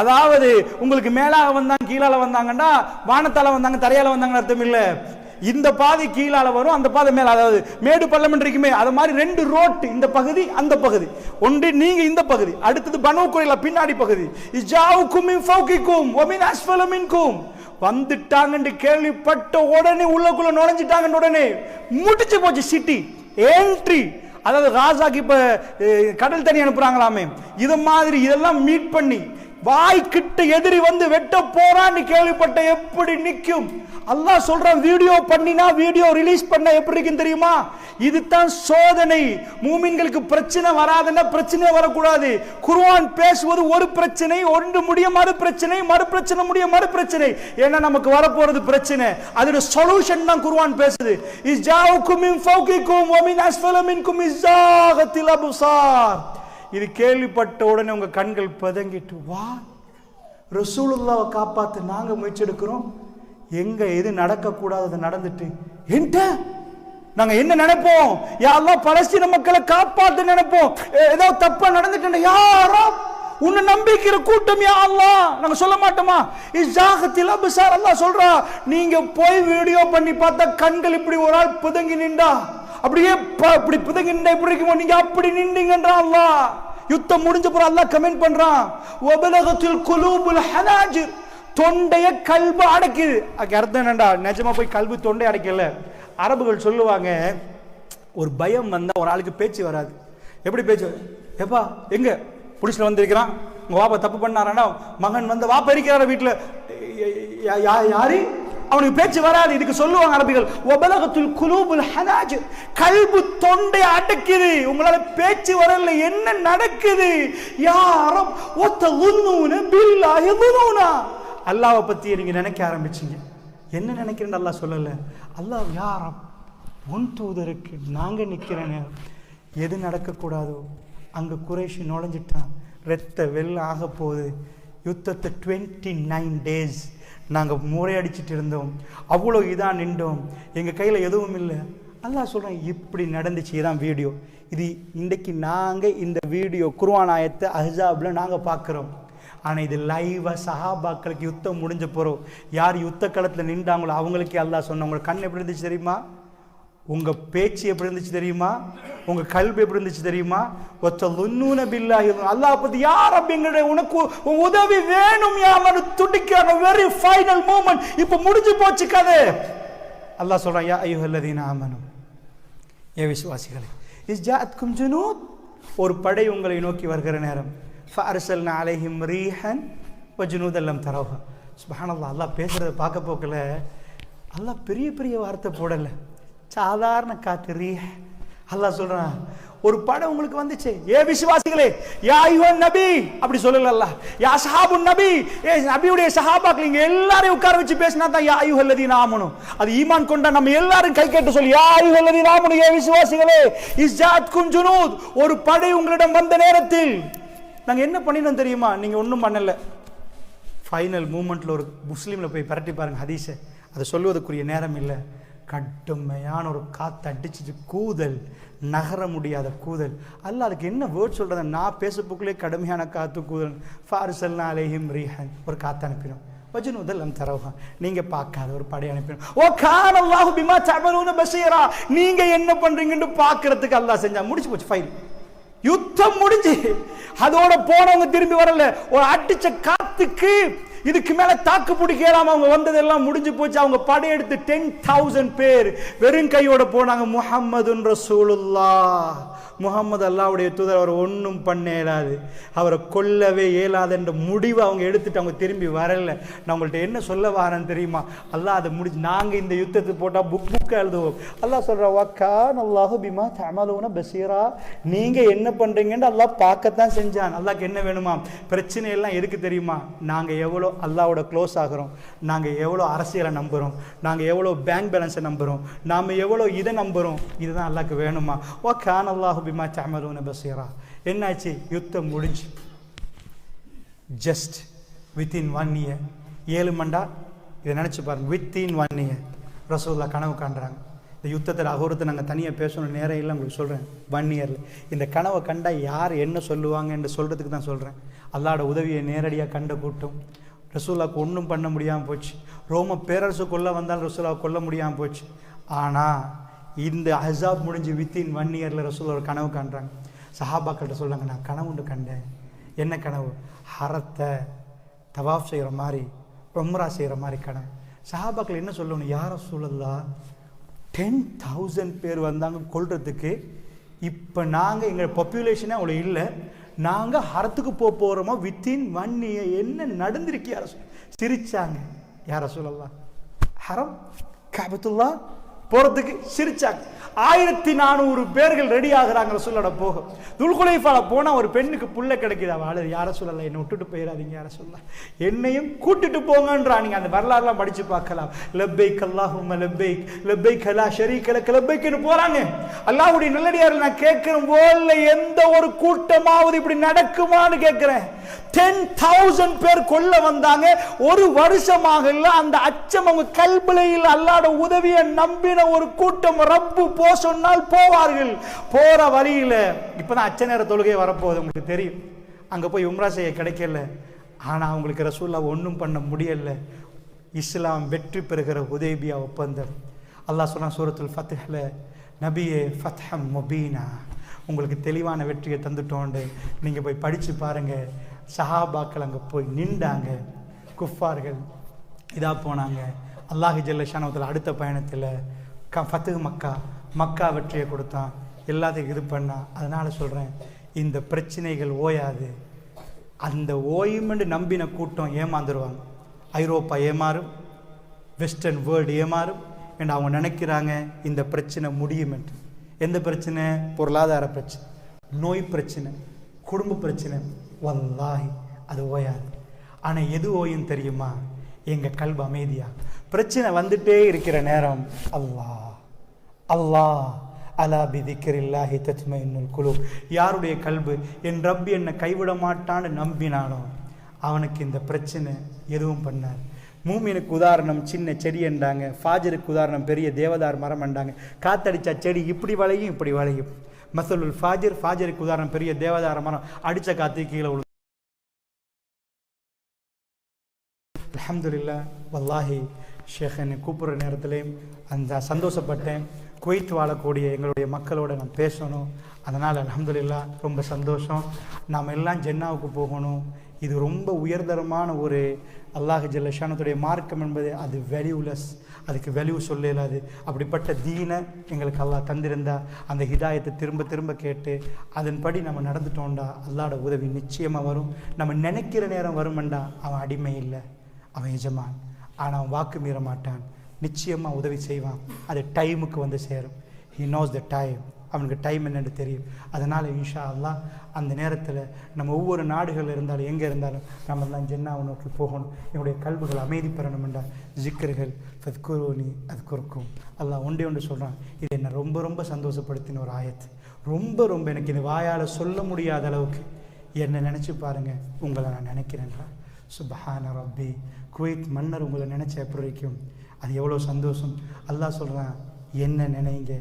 அதாவது உங்களுக்கு மேலாக வந்தாங்க கீழால வந்தாங்கண்டா, வானத்தால வந்தாங்க தரையால வந்தாங்கன்னு அர்த்தம் இல்ல. இந்த பாதை கீழால வரும், அந்த பாதை மேல, அதாவது மேடு பள்ளம் இருக்குமே, அது மாதிரி ரெண்டு ரோட், இந்த பகுதி அந்த பகுதி. ஒன்று நீங்க இந்த பகுதி, அடுத்தது பனு குறைலா பின்னாடி பகுதி. இஜாவுக்கும் மின் ஃபௌகிக்கும் வ மின் அஸ்ஃபல மின்கும். வந்துட்டாங்கன்னு கேள்விப்பட்ட உடனே உள்ளக்குள்ள நுழைஞ்சிட்டாங்கன்னு உடனே முடிச்சு போச்சு சிட்டி என்ட்ரி. அதாவது ராஜாக்கு இப்ப கடல் தண்ணி அனுப்புறாங்களாமே, இது மாதிரி இதெல்லாம் மீட் பண்ணி வாய்க்கிட்ட எதிரி வந்து வெட்ட போறான்னு கேள்விப்பட்ட எப்படி நிற்கும்? அல்லாஹ் சொல்றான், வீடியோ பண்ணினா, வீடியோ ரிலீஸ் பண்ண எப்படி இருக்குன்னு தெரியுமா? இதுதான் சோதனை. மூமின்களுக்கு பிரச்சனை வராதுன்னா பிரச்சனை வரக்கூடாது. குர்ஆன் பேசுவது ஒரு பிரச்சனை, ஒன்று முடிய மறு பிரச்சனை, மறு பிரச்சனை முடிய மறு பிரச்சனை. ஏன்னா நமக்கு வரப்போறது பிரச்சனை, அதோட சொல்யூஷன் தான் குர்ஆன் பேசுது. இஜாவுக்கும் மின் ஃபௌகிக்கும் வ மின் அஸ்ஃபல மின்கும் இஸாகத்தில் அப்சார். இது கேள்விப்பட்ட உடனே உங்க கண்கள் பதங்கிட்டு, வா ரசூலுல்லாஹ்வை காப்பாத்து நாங்க முயற்சி எடுக்கிறோம், எங்க எது நடக்க கூடாது நடந்துட்டு என்ன நாங்க என்ன நினைப்போம்? யா அல்லாஹ் பலஸ்தீன மக்களை காப்பாத்து நினைப்போம். ஏதோ தப்பா நடந்துட்டு யாரோ உன்னை நம்பிக்கிற கூட்டம், யா அல்லாஹ் நாங்க சொல்ல மாட்டோமா? இஸாகத்தில் அப்சார். அல்லாஹ் சொல்றா, நீங்க போய் வீடியோ பண்ணி பார்த்தா கண்கள் இப்படி ஒரு ஆள் புதங்கி நின்றா, அப்படியே இப்படி புதங்கி நின்றா எப்படி இருக்குமோ, நீங்க அப்படி நின்றீங்கன்றா அல்லாஹ். யுத்தம் முடிஞ்ச பிறகு அல்லாஹ் கமெண்ட் பண்றான், வபலகத்தில் குலூபுல் ஹனாஜிர். தொண்டைய கல்பு அடைக்குது. அதுக்கு அர்த்தம் என்னண்டா, நிஜமா போய் கல்பு தொண்டை அடைக்கல. அரபுகள் சொல்லுவாங்க, ஒரு பயம் வந்தா ஒரு ஆளுக்கு பேச்சு வராது. எப்படி பேச்சு? எப்பா எங்க புலிஸ்ல வந்திருக்கிறான், உங்க வாப்பா தப்பு பண்ணாரா, மகன் வந்து வாப்பா இருக்கிறார வீட்டுல, யாரு அவனுக்கு பேச்சு வராது. இதுக்கு சொல்லுவாங்க அரபிகள், வபலகத்துல் குலூபுல் ஹனாஜிர். கல்பு தொண்டை அடைக்குது, உங்களால பேச்சு வரல, என்ன நடக்குது? யா ரப் வததுன்னூன பில்லாஹி துனூனா. அல்லாஹ்வை பத்தி நீங்க நினைக்க ஆரம்பிச்சீங்க. என்ன நினைக்கிறேன்னு அல்லாஹ் சொல்லல. அல்லாஹ் யா ரப், உன் தூதருக்கு நாங்க நிக்கிற நேரம் எது நடக்கக்கூடாதோ அங்க குறைஷி நுழைஞ்சிட்டான், ரத்த வெள்ளம் ஆக போகுது. யுத்தத்தை 29 days நாங்கள் முறையடிச்சிட்டு இருந்தோம், அவ்வளோ இதாக நின்றோம், எங்கள் கையில் எதுவும் இல்லை. அல்லாஹ் சொல்கிறேன், இப்படி நடந்துச்சு. இதான் வீடியோ. இது இன்றைக்கு நாங்கள் இந்த வீடியோ குர்ஆன் ஆயத்தை அஹ்ஸாபில் நாங்கள் பார்க்குறோம். ஆனால் இது லைவாக சஹாபாக்களுக்கு யுத்தம் முடிஞ்ச போகிறோம், யார் யுத்த களத்தில் நின்றாங்களோ அவங்களுக்கே அல்லாஹ் சொன்ன, உங்களுக்கு கண் எப்படி இருந்துச்சு தெரியுமா? உங்கள் பேச்சு எப்படி இருந்துச்சு தெரியுமா? உங்கள் கல்வி எப்படி இருந்துச்சு தெரியுமா? வததுன்னூன பில்லாஹி. அல்லாஹ் பத்தி யார் அப்படிங்கற, உனக்கு உதவி வேணும் யாரு துடிக்கிற வெரி ஃபைனல் மூமெண்ட், இப்போ முடிஞ்சு போச்சு கதை. அல்லாஹ் சொல்றான், யா அய்யுஹல்லதீன ஆமனு, ஏ விசுவாசிகளே, இஸ்ஜாஅத்கும் ஜுனூத், ஒரு படை உங்களை நோக்கி வருகிற நேரம், ஃபஅர்ஸல்னா அலைஹிம் ரீஹன் வஜ்னூதல்லம் தரவா. சுப்ஹானல்லாஹ், அல்லாஹ் பேசுகிறத பார்க்க போக்கல அல்லாஹ் பெரிய பெரிய வார்த்தை போடலை, சாதாரண காற்று ரீஹ். அல்லாஹ் சொல்றான், ஒரு படம் உங்களுக்கு வந்துச்சு, ஏ விசுவாசிகளே, யா அய்யுஹன் நபி அப்படி சொல்லல அல்லாஹ், யா ஸஹாபுன் நபி, ஏ நபியுடைய சஹாபாக்கள், நீங்க எல்லாரையும் உட்கார வச்சு பேசினா தான் யா அய்யுஹல்லதீன ஆமனு, அது ஈமான் கொண்ட நம்ம எல்லாரும் கை கேட்டு சொல்லி, யா அய்யுஹல்லதீன ஆமனு, ஏ விசுவாசிகளே, இஸ்ஜாத்கும் ஜுனூத், ஒரு படை உங்களிடம் வந்த நேரத்தில் நாங்க என்ன பண்ணினோம் தெரியுமா? நீங்க ஒன்றும் பண்ணல. ஃபைனல் மூமெண்ட்ல ஒரு முஸ்லீம்ல போய் பரட்டி பாருங்க ஹதீஸை, அதை சொல்வதற்குரிய நேரம் இல்லை. கடுமையான ஒரு காற்று அடிச்சிச்சு, கூதல், நகர முடியாத கூதல். அல்ல அதுக்கு என்ன வேர்ட் சொல்றது? நான் பேசப்புக்குள்ளே கடுமையான காற்று கூதல். ஃபாரிசல்னா அலைஹிம் ரீஹன், ஒரு காற்று அனுப்பிடும். வஜ்னூதல்லம் தரவா, நீங்க பார்க்காத ஒரு படை அனுப்பிடும். ஓ கான அல்லாஹு பிமா தஅமலூன பஸீரா, நீங்க என்ன பண்றீங்கன்னு பார்க்கிறதுக்கு அல்லாஹ் செஞ்சா. முடிச்சு போச்சு ஃபைல், யுத்தம் முடிஞ்சு. அதோட போனவங்க திரும்பி வரல. ஒரு அடிச்ச காத்துக்கு இதுக்கு மேல தாக்கு பிடிக்கலாம், அவங்க வந்ததெல்லாம் முடிஞ்சு போச்சு. அவங்க படையெடுத்து 10,000 பேர் வெறும் கையோட போனாங்க. முஹம்மதுன் ரசூலுல்லாஹ், முகமது அல்லாஹ்வுடைய தூதர், அவர் ஒன்றும் பண்ண இயலாது, அவரை கொல்லவே இயலாது என்ற முடிவை அவங்க எடுத்துட்டு அவங்க திரும்பி வரல. நான் உங்கள்கிட்ட என்ன சொல்ல வரேன்னு தெரியுமா? அல்லாஹ் அதை முடிச்சு, நாங்கள் இந்த யுத்தத்துக்கு போட்டால் புக்கை எழுதுவோம். அல்லாஹ் சொல்றா, வக்கான் அல்லாஹு பிமா தஅமலூன பஸீரா, நீங்க என்ன பண்றீங்கன்னு அல்லாஹ் பார்க்கத்தான் செஞ்சான். அல்லாஹ்க்கு என்ன வேணுமா? பிரச்சனை எல்லாம் எதுக்கு தெரியுமா? நாங்கள் எவ்வளோ அல்லாஹ்வோட க்ளோஸ் ஆகிறோம், நாங்கள் எவ்வளோ அரசியலை நம்புகிறோம், நாங்கள் எவ்வளோ பேங்க் பேலன்ஸை நம்புகிறோம், நாம் எவ்வளோ இதை நம்புகிறோம், இதுதான் அல்லாஹ்க்கு வேணுமா? வக்கான் அல்லாஹு பிமா தஅமலூன பஸீரா. என்னாச்சு? யுத்தம் முடிஞ்சு ஜஸ்ட் வித்தின் 1 year, 7 மண்டா. இதை நினச்சி பாருங்க, வித்தின் 1 year ரசூலுல்லாஹ் கனவு காண்றாங்க. இந்த யுத்தத்தில் அகோரத்தை நாங்கள் தனியாக பேசணும், நேரம் இல்லை, உங்களுக்கு சொல்கிறேன். 1 yearல இந்த கனவை கண்டா யார் என்ன சொல்லுவாங்க என்று சொல்கிறதுக்கு தான் சொல்கிறேன். அல்லாஹ்வோட உதவியை நேரடியாக கண்ட கூட்டம். ரசூலுல்லாஹ்க்கு ஒன்றும் பண்ண முடியாமல் போச்சு. ரோம பேரரசு கொல்ல வந்தாலும் ரசூலுல்லாஹ் கொல்ல முடியாமல் போச்சு. ஆனால் இந்த அஹ்ஸாப் முடிஞ்சு வித்தின் 1 yearல ரசூலுல்லாஹ் ஒரு கனவு காண்றாங்க. சஹாபாக்கள்கிட்ட சொல்கிறாங்க, நான் கனவு ஒன்று கண்டேன். என்ன கனவு? ஹரத்தை தவாஃப் செய்கிற மாதிரி, உம்ரா செய்கிற மாதிரி கனவு. சஹாபாக்கள் என்ன சொல்லணும்? யா ரசூலல்லாஹ், 10,000 பேர் வந்தாங்க கொல்றதுக்கு, இப்போ நாங்கள் எங்கள் பாப்புலேஷனே அவ்வளோ இல்லை, நாங்கள் ஹரத்துக்கு போகிறோமா வித்தின் 1 year, என்ன நடந்திருக்கு? யார சிரிச்சாங்க. யார சொல்லலாம்? ஹரம் கஅபத்துல்லா போகிறதுக்கு சிரிச்சாங்க. 1400 பேர்கள் ரெடி ஆகுறாங்க ரசூலோட போக. துல்குலைஃபால போனால் ஒரு பெண்ணுக்கு புள்ள கிடைக்குது, அவள் யார சொல்லலாம், என்னை விட்டுட்டு போயிடாதீங்க, யார சொல்லலாம், என்னையும் கூட்டிட்டு போங்கன்றா. நீங்கள் அந்த வரலாறுலாம் படித்து பார்க்கலாம். லப்பைக் அல்லாஹும்ம லப்பைக், லப்பைக் லா ஷரீக லக் லப்பைக்னு போகிறாங்க. அல்லாஹ்வுடைய நல்லடியார்கள், நான் கேட்குறேன், போல எந்த ஒரு கூட்டமாவது இப்படி நடக்குமான்னு கேட்குறேன். 10,000 பேர் கொல்ல வந்தாங்க. ஒரு வருஷமாக இல்லை, அந்த அச்சம் அவங்க கல்பலையில் அல்லாஹ்வோட உதவியை நம்பின ஒரு கூட்டம். ரப்பு போ சொன்னால் போவார்கள். போற வழியில இப்பதான் அச்ச நேர தொழுகை வரப்போகுது, உங்களுக்கு தெரியும். அங்க போய் உம்ரா செய்ய கிடைக்கல. ஆனா அவங்களுக்கு ரசூலுல்லாஹ் ஒன்றும் பண்ண முடியல. இஸ்லாம் வெற்றி பெறுகிற ஹுதைபியா ஒப்பந்தம். அல்லாஹ் சொன்னான் சூரத்துல் ஃபத்ஹ்ல, நபியே ஃபத்ஹம் முபீனா, உங்களுக்கு தெளிவான வெற்றியை தந்துட்டோண்டு. நீங்க போய் படிச்சு பாருங்க. சஹாபாக்கள் அங்கே போய் நின்றாங்க, குஃபார்கள் இதாக போனாங்க. அல்லாஹ் ஜல்ல ஷானஹு அடுத்த பயணத்தில் ஃபத்ஹ் மக்கா வெற்றியை கொடுத்தான், எல்லாத்துக்கும் இது பண்ணான். அதனால் சொல்கிறேன், இந்த பிரச்சனைகள் ஓயாது. அந்த ஓய்மெண்டு நம்பின கூட்டம் ஏமாந்துருவாங்க. ஐரோப்பா ஏமாறும், வெஸ்டர்ன் வேர்ல்டு ஏமாறும் என்று அவங்க நினைக்கிறாங்க இந்த பிரச்சனை முடியும் என்று. எந்த பிரச்சனை? பொருளாதார பிரச்சனை, நோய் பிரச்சனை, குடும்ப பிரச்சனை. வல்லாஹி அது ஓயாது. ஆனால் எது ஓயும் தெரியுமா? எங்கள் கல்பு அமைதியா. பிரச்சனை வந்துட்டே இருக்கிற நேரம் அல்லாஹ் அல்லாஹ் அலா பிதிக்ரில்லாஹி தத்மஇன்னுல் குலூப். யாருடைய கல்பு என் ரப்பி என்னை கைவிட மாட்டான்னு நம்பினானோ அவனுக்கு இந்த பிரச்சனை எதுவும் பண்ணார். மூமினுக்கு உதாரணம் சின்ன செடி என்றாங்க, ஃபாஜருக்கு உதாரணம் பெரிய தேவதார் மரம் என்றாங்க. காத்தடிச்சா செடி இப்படி வளையும் இப்படி வளையும். மசலுல் ஃபாஜிர், ஃபாஜருக்கு உதாரணம் பெரிய தேவதார மரம், அடித்த காற்று கீழே விழுந்து. அல்ஹம்துலில்லாஹ். வல்லாஹி ஷேக் என்னை கூப்பிட்ற நேரத்திலே அந்த சந்தோஷப்பட்டேன். குவைத் வாழக்கூடிய எங்களுடைய மக்களோட நான் பேசணும். அதனால் அல்ஹம்துலில்லாஹ் ரொம்ப சந்தோஷம். நாம் எல்லாம் ஜென்னாவுக்கு போகணும். இது ரொம்ப உயர்தரமான ஒரு அல்லாஹ் ஜல்லஷானத்துடைய மார்க்கம் என்பது அது வேல்யூலெஸ், அதுக்கு வேல்யூ சொல்ல இயலாது. அப்படிப்பட்ட தீனை எங்களுக்கு அல்லாஹ் தந்திருந்தா அந்த ஹிதாயத்தை திரும்ப திரும்ப கேட்டு அதன்படி நம்ம நடந்துட்டோம்டா அல்லாஹ்வோட உதவி நிச்சயமாக வரும். நம்ம நினைக்கிற நேரம் வருமெண்டா அவன் அடிமை இல்லை, அவன் எஜமான். ஆனால் அவன் வாக்கு மீற மாட்டான், நிச்சயமாக உதவி செய்வான். அது டைமுக்கு வந்து சேரும். ஹி நோஸ் த டைம், அவனுக்கு டைம் என்னென்னு தெரியும். அதனால் இன்ஷா அல்லாஹ் அந்த நேரத்தில் நம்ம ஒவ்வொரு நாடுகளில் இருந்தாலும் எங்கே இருந்தாலும் நம்ம எல்லாம் ஜென்னாவை நோக்கி போகணும். என்னுடைய கல்விகள் அமைதி பெறணும்டா. ஜிக்கர்கள் ஃபத்குரூனி அத்குர்க்கும். அல்லாஹ் ஒன்றே ஒன்று சொல்கிறான். இது என்னை ரொம்ப ரொம்ப சந்தோஷப்படுத்தின ஒரு ஆயத்து. ரொம்ப ரொம்ப எனக்கு இது வாயால் சொல்ல முடியாத அளவுக்கு என்னை நினச்சி பாருங்கள், உங்களை நான் நினைக்கிறேன்டா. சுப்ஹான ரப்பி. குவைத் மன்னர் உங்களை நினச்ச எப்படி இருக்கும், அது எவ்வளோ சந்தோஷம். அல்லாஹ் சொல்கிறான், என்ன நினைங்க,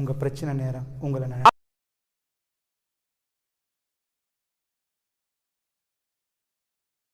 உங்கள் பிரச்சனை நேரம் உங்களை